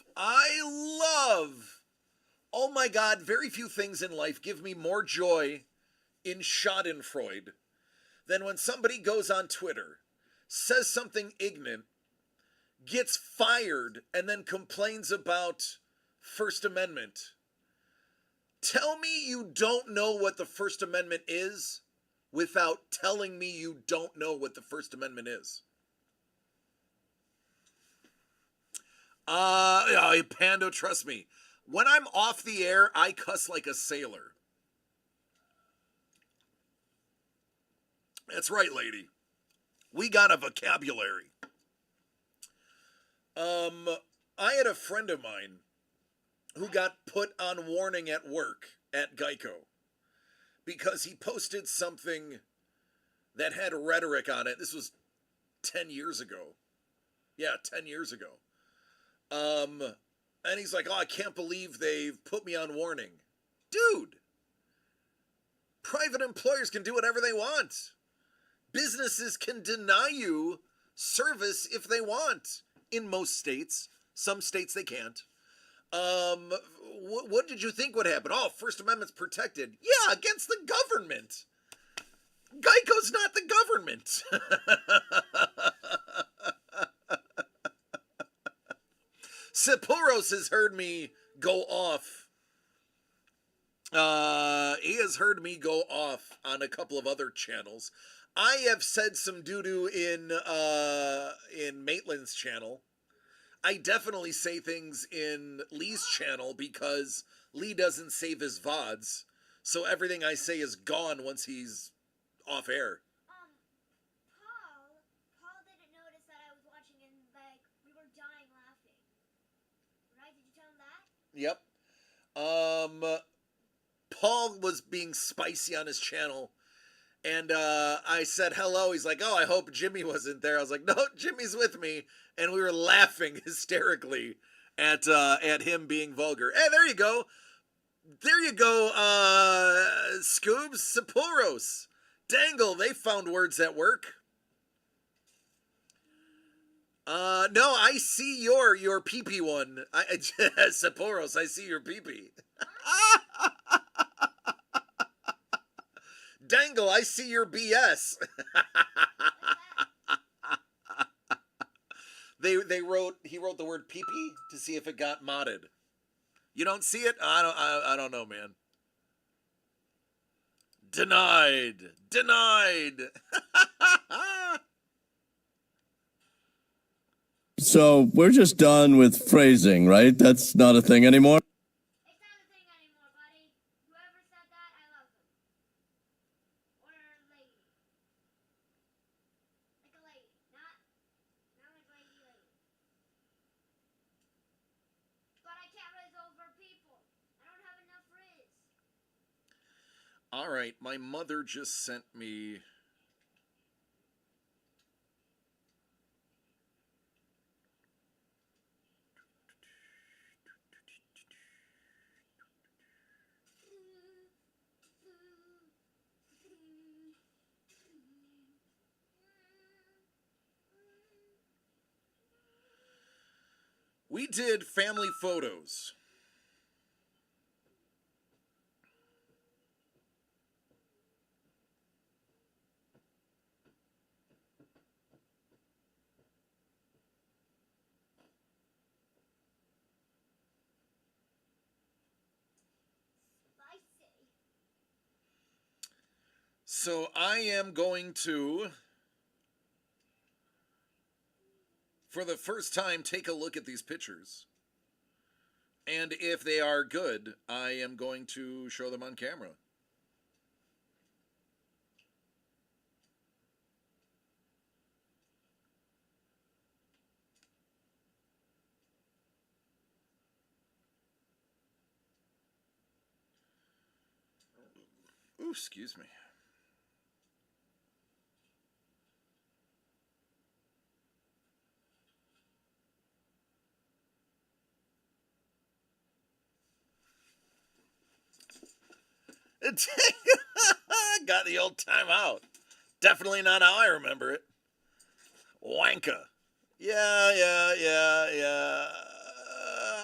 Speaker 1: oh my God, very few things in life give me more joy in Schadenfreude than when somebody goes on Twitter, says something ignorant, gets fired, and then complains about First Amendment. Tell me you don't know what the First Amendment is without telling me you don't know what the First Amendment is. Pando, trust me. When I'm off the air, I cuss like a sailor. That's right, lady. We got a vocabulary. I had a friend of mine who got put on warning at work at Geico because he posted something that had rhetoric on it. This was 10 years ago. Yeah, 10 years ago. And he's like, oh, I can't believe they've put me on warning. Dude, Private employers can do whatever they want. Businesses can deny you service if they want. In most states, some states they can't. What did you think would happen? Oh, First Amendment's protected. Yeah, against the government. Geico's not the government. Sepuros has heard me go off. He has heard me go off on a couple of other channels. I have said some doo-doo in Maitland's channel. I definitely say things in Lee's channel because Lee doesn't save his VODs. So everything I say is gone once he's off air.
Speaker 3: Paul didn't notice that I was watching and like we were dying laughing. Right? Did you tell him that?
Speaker 1: Yep. Paul was being spicy on his channel. And I said hello. He's like, oh, I hope Jimmy wasn't there. I was like, no, Jimmy's with me. And we were laughing hysterically at him being vulgar. Hey, there you go. There you go, Scoobs, Sepuros, Dangle, they found words that work. No, I see your pee-pee one. Sepuros, I see your pee-pee. Dangle, I see your BS. He wrote the word pee-pee to see if it got modded. You don't see it? I don't know, man. Denied.
Speaker 5: So we're just done with phrasing, right? That's not a thing anymore?
Speaker 3: It's not a thing anymore, buddy. Whoever said that, I love them. Or a lady. Like a lady. Not like lady. But I can't raise over people. I don't have enough riz.
Speaker 1: All right, my mother just sent me... We did family photos.
Speaker 3: Spicy.
Speaker 1: So I am going to, for the first time, take a look at these pictures. And if they are good, I am going to show them on camera. Ooh, excuse me. Got the old timeout. Definitely not how I remember it. Wanka. Yeah.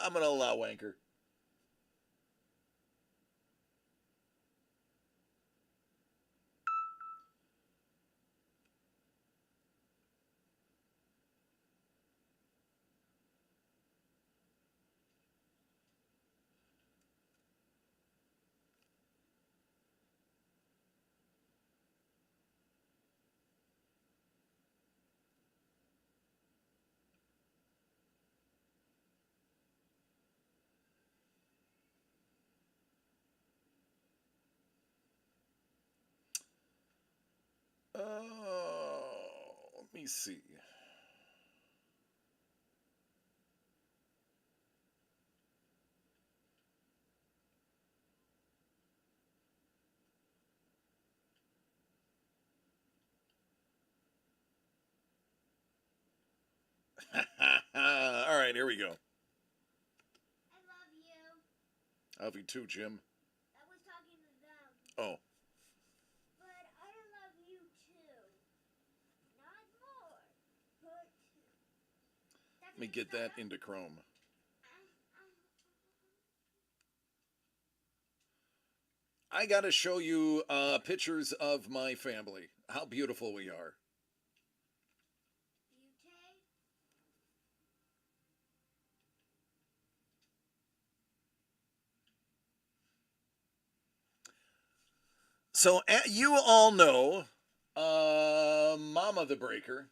Speaker 1: I'm going to allow wanker. Let me see. All right, here we go.
Speaker 3: I love you.
Speaker 1: I love you too, Jim.
Speaker 3: I was talking to them.
Speaker 1: Oh. Let me get that into Chrome. I gotta show you pictures of my family. How beautiful we are. So you all know Mama the Breaker.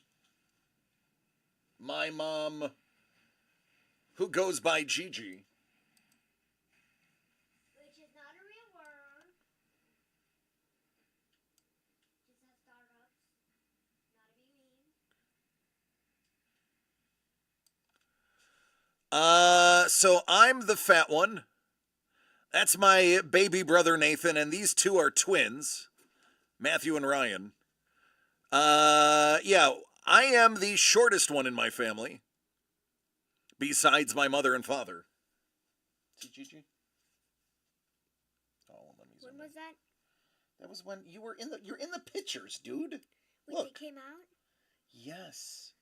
Speaker 1: My mom, who goes by Gigi.
Speaker 3: Which is not a real word. Just has startups. Not to be mean.
Speaker 1: So I'm the fat one. That's my baby brother Nathan, and these two are twins, Matthew and Ryan. Yeah, I am the shortest one in my family, besides my mother and father. See, Gigi? Oh, let me zoom
Speaker 3: When was
Speaker 1: in.
Speaker 3: that?
Speaker 1: That was when you're in the pictures, dude.
Speaker 3: When
Speaker 1: Look.
Speaker 3: they came out?
Speaker 1: Yes.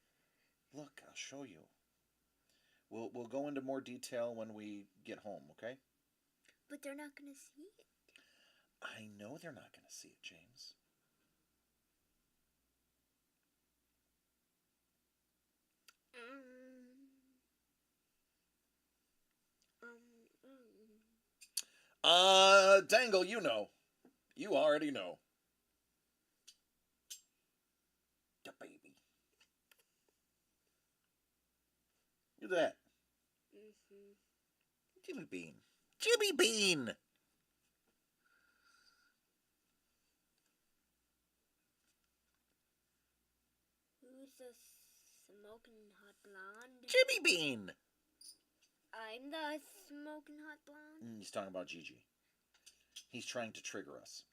Speaker 1: Look, I'll show you. We'll go into more detail when we get home, okay?
Speaker 3: But they're not gonna see it.
Speaker 1: I know they're not going to see it, James. Dangle, you know. You already know. The baby. Look at that. Jimmy Bean. Jimmy Bean!
Speaker 3: Who's the smoking hot blonde?
Speaker 1: Jimmy Bean!
Speaker 3: I'm the smoking hot blonde.
Speaker 1: He's talking about Gigi. He's trying to trigger us.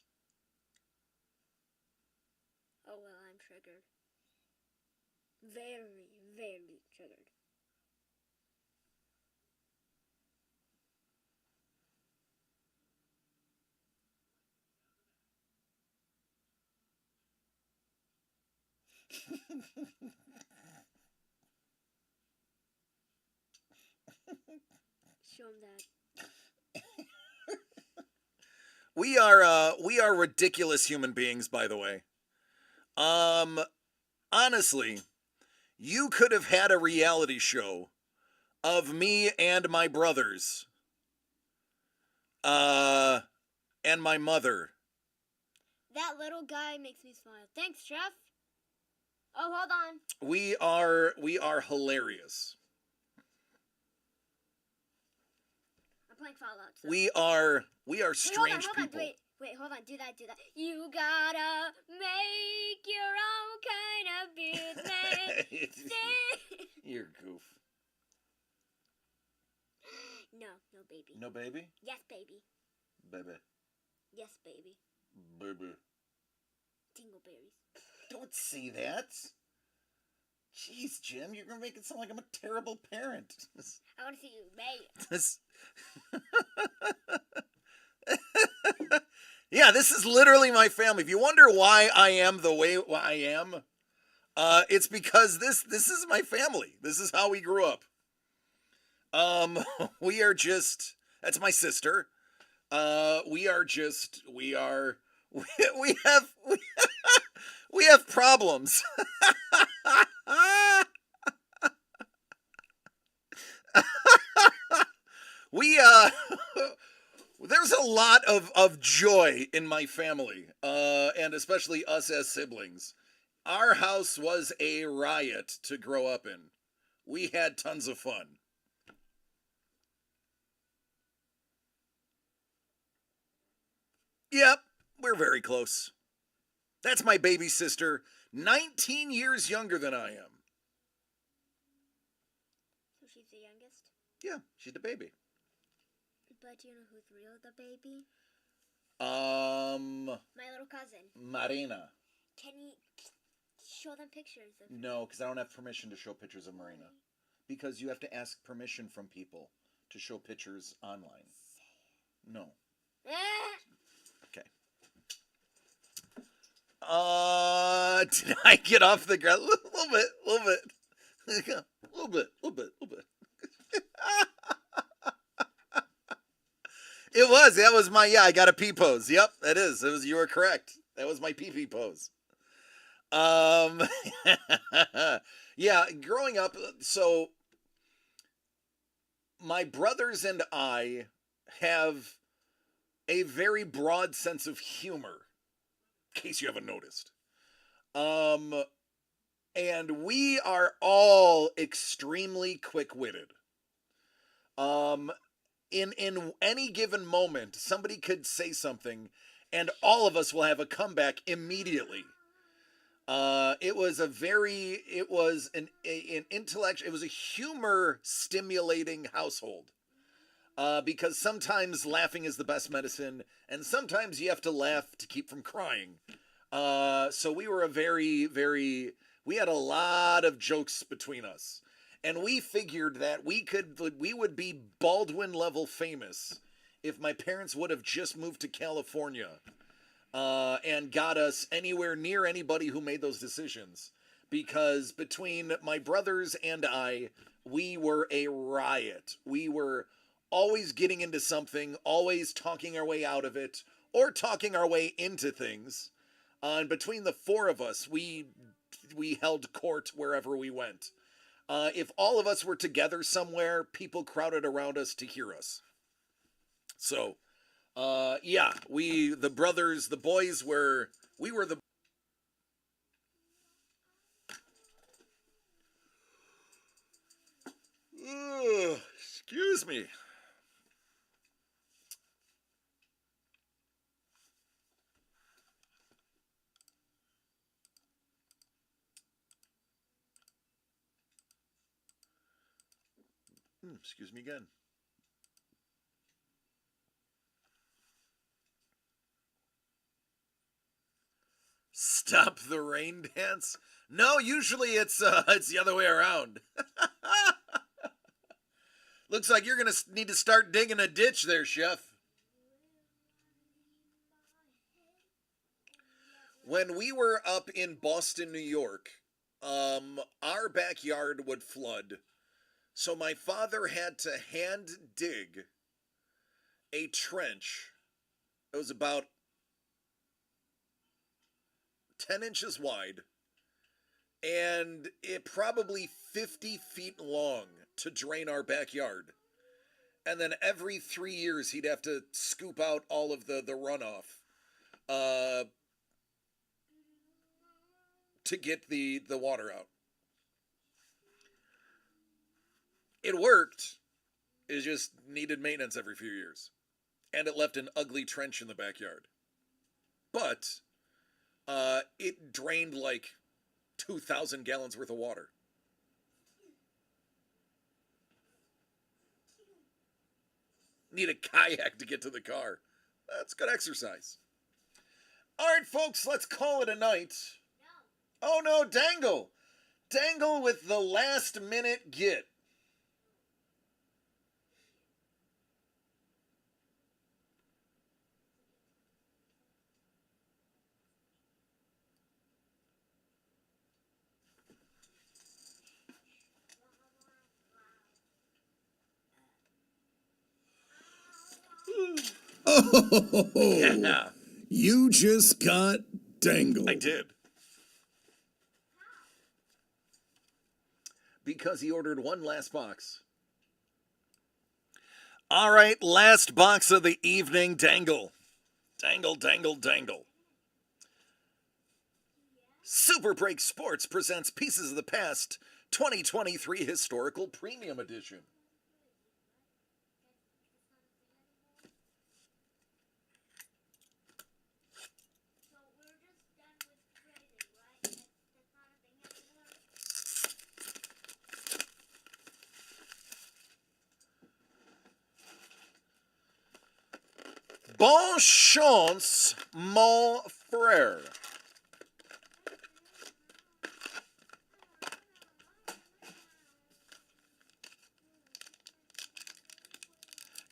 Speaker 3: Oh well, I'm triggered. Very, very triggered. Show him that.
Speaker 1: We are ridiculous human beings, by the way. Honestly, you could have had a reality show of me and my brothers, and my mother.
Speaker 3: That little guy makes me smile. Thanks, Chef. Oh, hold on.
Speaker 1: We are hilarious.
Speaker 3: I'm playing Fallout. So.
Speaker 1: We are
Speaker 3: Wait,
Speaker 1: strange
Speaker 3: hold on,
Speaker 1: people.
Speaker 3: Wait, hold on. Do that. You gotta make your own kind of business.
Speaker 1: You're a goof.
Speaker 3: No, baby.
Speaker 1: No baby?
Speaker 3: Yes, baby.
Speaker 1: Baby.
Speaker 3: Yes, baby.
Speaker 1: Baby.
Speaker 3: Dingleberries.
Speaker 1: Don't say that. Jeez, Jim, you're gonna make it sound like I'm a terrible parent.
Speaker 3: I want to see you mate.
Speaker 1: This... Yeah, this is literally my family. If you wonder why I am the way I am, it's because this is my family. This is how we grew up. We are just, that's my sister. We have problems. There's a lot of joy in my family, and especially us as siblings. Our house was a riot to grow up in. We had tons of fun. Yep, we're very close. That's my baby sister, 19 years younger than I am.
Speaker 3: So she's the youngest?
Speaker 1: Yeah, she's the baby.
Speaker 3: But do you know who's real the baby? My little cousin.
Speaker 1: Marina.
Speaker 3: Can you show them pictures of her?
Speaker 1: No, because I don't have permission to show pictures of Marina. Because you have to ask permission from people to show pictures online. No. Okay. Did I get off the ground? A little bit. little bit. It was. That was my, I got a pee pose. Yep, that is. It was. You were correct. That was my pee pose. Yeah, growing up, so my brothers and I have a very broad sense of humor, in case you haven't noticed. And we are all extremely quick-witted. In any given moment, somebody could say something, and all of us will have a comeback immediately. It was an intellectual, it was a humor stimulating household. Because sometimes laughing is the best medicine, and sometimes you have to laugh to keep from crying. So we were we had a lot of jokes between us. And we figured that we would be Baldwin level famous if my parents would have just moved to California and got us anywhere near anybody who made those decisions. Because between my brothers and I, we were a riot. We were always getting into something, always talking our way out of it, or talking our way into things. And between the four of us, we held court wherever we went. If all of us were together somewhere, people crowded around us to hear us. So, yeah, we were the... Excuse me. Excuse me again. Stop the rain dance? No, usually it's the other way around. Looks like you're gonna need to start digging a ditch there, Chef. When we were up in Boston, New York, our backyard would flood. So my father had to hand dig a trench. It was about 10 inches wide and it probably 50 feet long to drain our backyard. And then every 3 years he'd have to scoop out all of the runoff to get the water out. It worked. It just needed maintenance every few years. And it left an ugly trench in the backyard. But it drained like 2,000 gallons worth of water. Need a kayak to get to the car. That's good exercise. All right, folks, let's call it a night. No. Oh, no, Dangle. Dangle with the last minute get.
Speaker 4: Oh,
Speaker 1: Yeah.
Speaker 4: You just got dangled.
Speaker 1: I did. Because he ordered one last box. All right, last box of the evening. Dangle. Dangle, dangle, dangle. Super Break Sports presents Pieces of the Past 2023 Historical Premium Edition. Bonne chance, mon frère.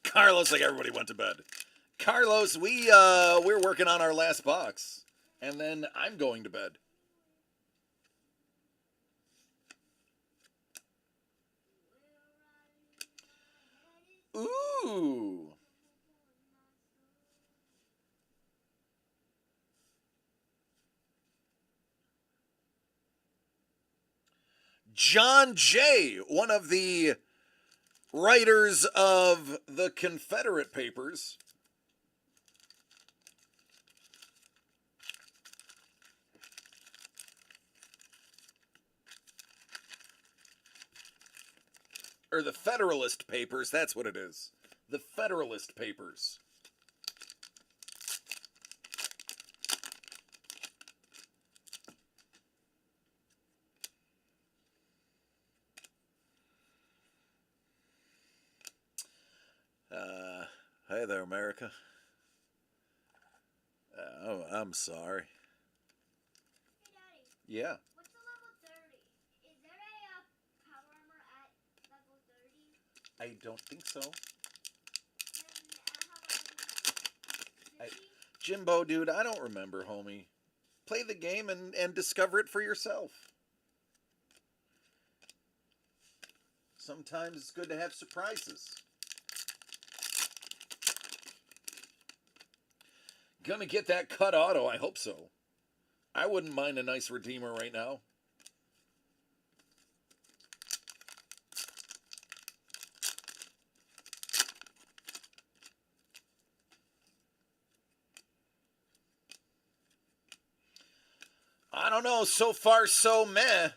Speaker 1: Carlos, like everybody went to bed. Carlos, we're working on our last box, and then I'm going to bed. Ooh. John Jay, one of the writers of the Confederate Papers. Or the Federalist Papers, that's what it is. The Federalist Papers. Hey there, America. Oh, I'm sorry.
Speaker 3: Hey, Daddy.
Speaker 1: Yeah.
Speaker 3: What's the level 30? Is there a power armor at level 30?
Speaker 1: I don't think so.
Speaker 3: Then how about 50?
Speaker 1: Jimbo, dude, I don't remember, homie. Play the game and discover it for yourself. Sometimes it's good to have surprises. Gonna get that cut auto, I hope so. I wouldn't mind a nice redeemer right now. I don't know, so far so meh.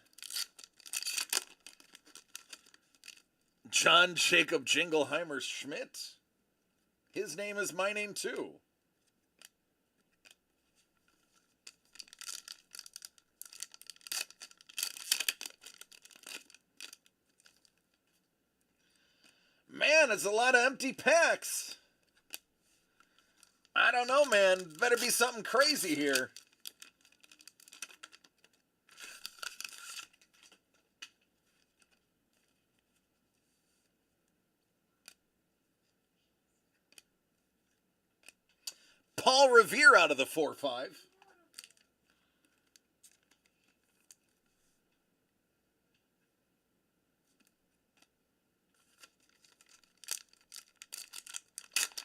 Speaker 1: John Jacob Jingleheimer Schmidt. His name is my name too. Man, it's a lot of empty packs. I don't know, man. Better be something crazy here. Paul Revere out of the 4-5.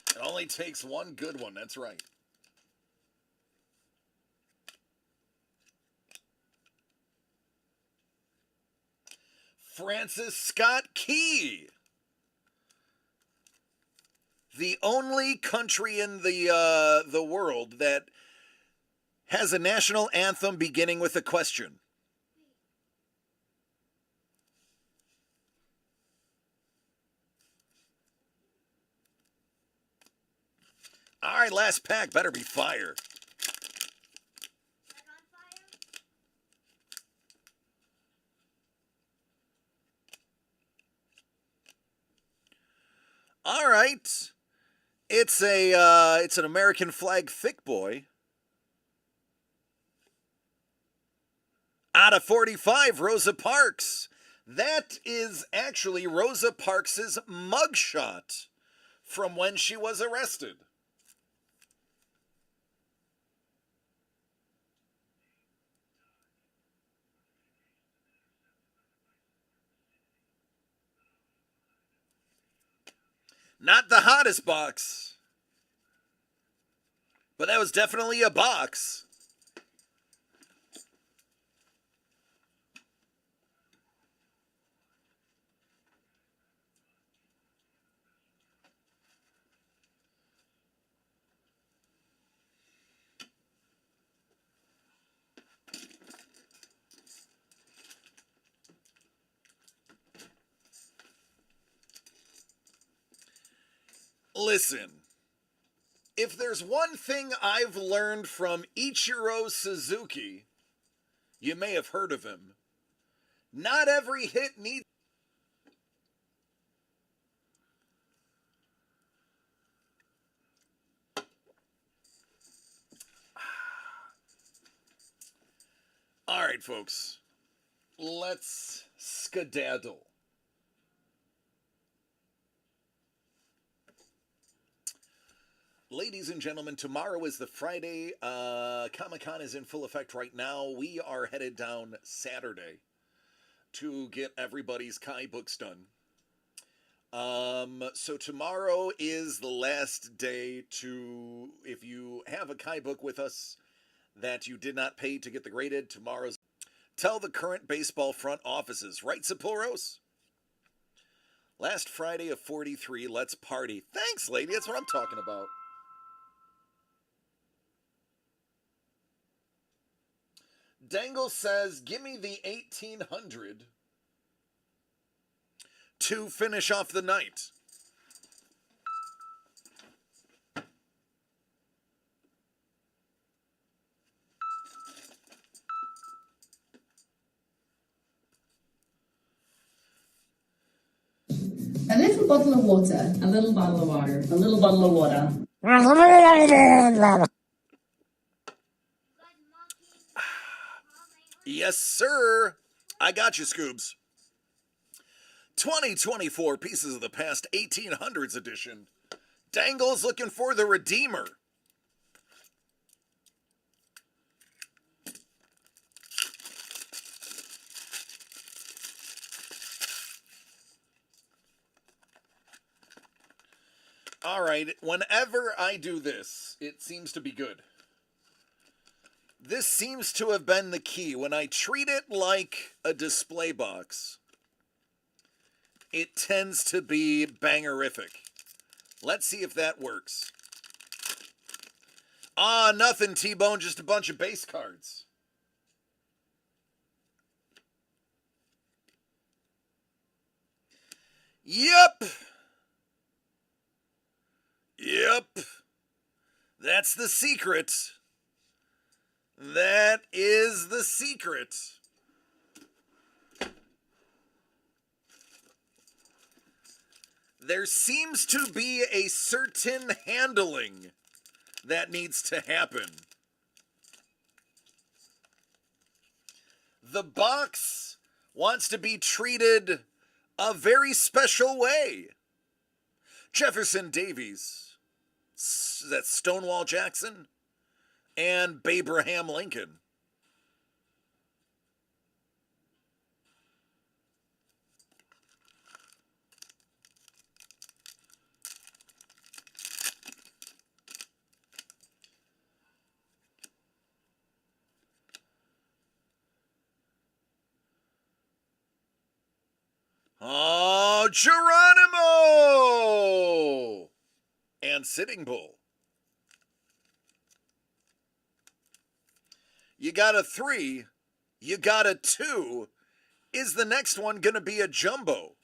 Speaker 1: It only takes one good one, that's right. Francis Scott Key. The only country in the world that has a national anthem beginning with a question. All right, last pack better be fire.
Speaker 3: Back on fire?
Speaker 1: All right. It's an American flag thick boy. Out of 45, Rosa Parks. That is actually Rosa Parks' mugshot from when she was arrested. Not the hottest box, but that was definitely a box. Listen, if there's one thing I've learned from Ichiro Suzuki, you may have heard of him. Not every hit needs. All right, folks, let's skedaddle. Ladies and gentlemen, tomorrow is the Friday. Comic-Con is in full effect right now. We are headed down Saturday to get everybody's Kai books done. So tomorrow is the last day to, if you have a Kai book with us that you did not pay to get the graded, tomorrow's. Tell the current baseball front offices, right, Sapphoros? Last Friday of 43, let's party. Thanks, lady. That's what I'm talking about. Dangle says, give me the 1800 to finish off the night.
Speaker 7: A little bottle of water.
Speaker 8: A little bottle of water. A little bottle of water.
Speaker 1: Yes, sir. I got you, Scoobs. 2024 Pieces of the Past 1800s edition. Dangle's looking for the Redeemer. All right, whenever I do this, it seems to be good. This seems to have been the key. When I treat it like a display box, it tends to be bangerific. Let's see if that works. Ah, nothing, T-Bone, just a bunch of base cards. Yep. That's the secret. That is the secret. There seems to be a certain handling that needs to happen. The box wants to be treated a very special way. Jefferson Davis, that's Stonewall Jackson, and Babraham Lincoln. Oh, Geronimo! And Sitting Bull. You got a 3. You got a 2. Is the next one going to be a jumbo?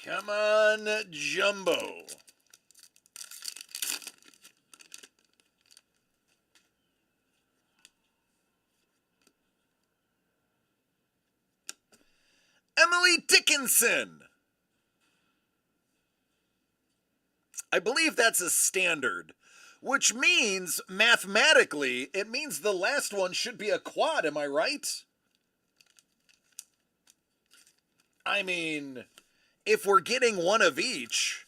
Speaker 1: Come on, jumbo. Emily Dickinson. I believe that's a standard, which means mathematically, it means the last one should be a quad. Am I right? I mean, if we're getting one of each,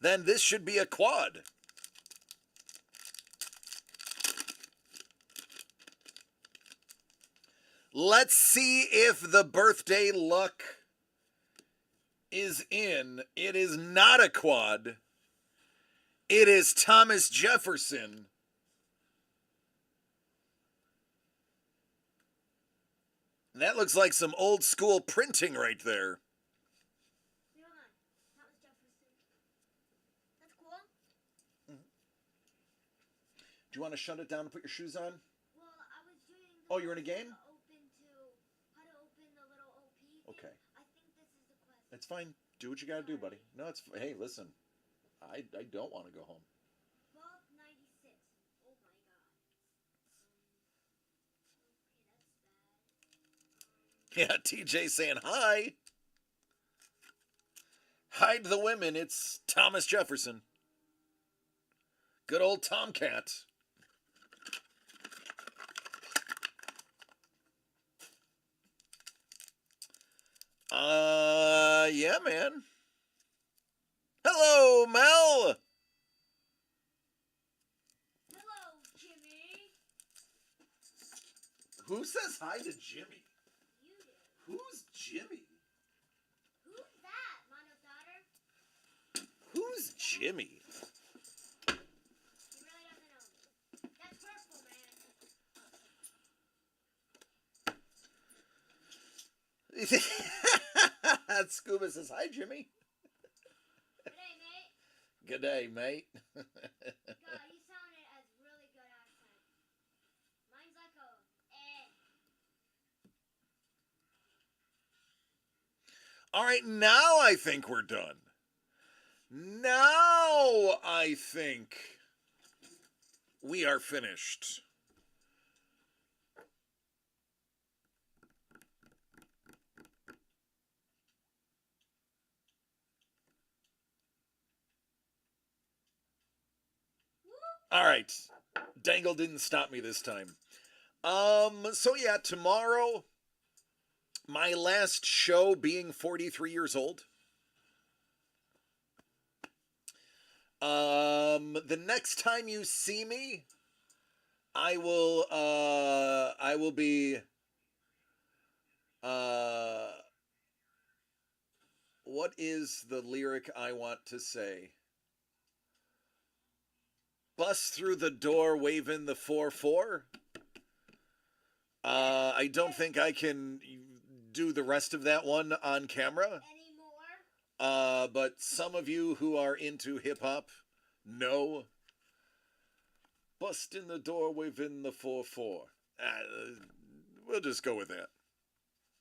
Speaker 1: then this should be a quad. Let's see if the birthday luck is in. It is not a quad. It is Thomas Jefferson. That looks like some old school printing right there.
Speaker 3: Thomas Jefferson. That's cool.
Speaker 1: Do you want to shut it down and put your shoes on?
Speaker 3: Well, I was doing the
Speaker 1: Oh, you're in a game?
Speaker 3: how to open the little OP thing.
Speaker 1: Okay.
Speaker 3: I think this is the quest.
Speaker 1: It's fine. Do what you gotta do, buddy. No, it's hey, listen. I don't want to go home.
Speaker 3: 1296. Oh my god. Okay, that's bad.
Speaker 1: Yeah, TJ saying hi. Hide the women. It's Thomas Jefferson. Good old Tomcat. Yeah, man. Hello, Mel.
Speaker 3: Hello, Jimmy.
Speaker 1: Who says hi to Jimmy?
Speaker 3: You did.
Speaker 1: Who's Jimmy?
Speaker 3: Who's that, Mono daughter?
Speaker 1: Who's Jimmy?
Speaker 3: He really doesn't know me. That's hurtful, man.
Speaker 1: Scuba says, hi, Jimmy.
Speaker 3: Good day, mate.
Speaker 1: Good day, mate.
Speaker 3: God, you sounded as really good accent. Mine's like a eh.
Speaker 1: All right, now I think we're done. Now I think we are finished. All right. Dangle didn't stop me this time. So yeah, tomorrow, my last show being 43 years old. The next time you see me, I will be, what is the lyric I want to say? Bust through the door waving the 4-4. I don't think I can do the rest of that one on camera.
Speaker 3: Anymore?
Speaker 1: But some of you who are into hip hop know. Bust in the door waving the 4-4. We'll just go with that.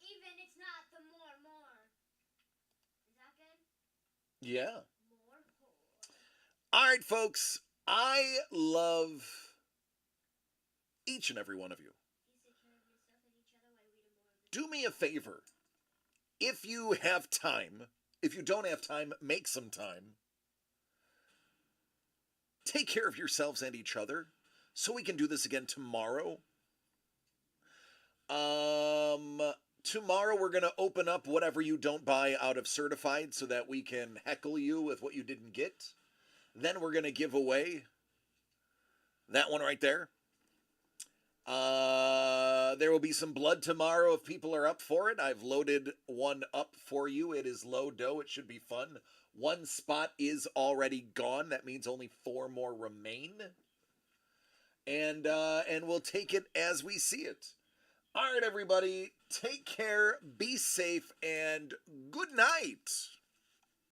Speaker 3: Even it's not the more. Is that good?
Speaker 1: Yeah.
Speaker 3: More.
Speaker 1: All right, folks. I love each and every one of you.
Speaker 3: Please take care of yourself and each other while I read more of this.
Speaker 1: Do me a favor. If you have time, if you don't have time, make some time. Take care of yourselves and each other so we can do this again tomorrow. Tomorrow we're going to open up whatever you don't buy out of Certified so that we can heckle you with what you didn't get. Then we're going to give away that one right there. There will be some blood tomorrow if people are up for it. I've loaded one up for you. It is low dough. It should be fun. One spot is already gone. That means only 4 more remain. And we'll take it as we see it. All right, everybody. Take care. Be safe. And good night.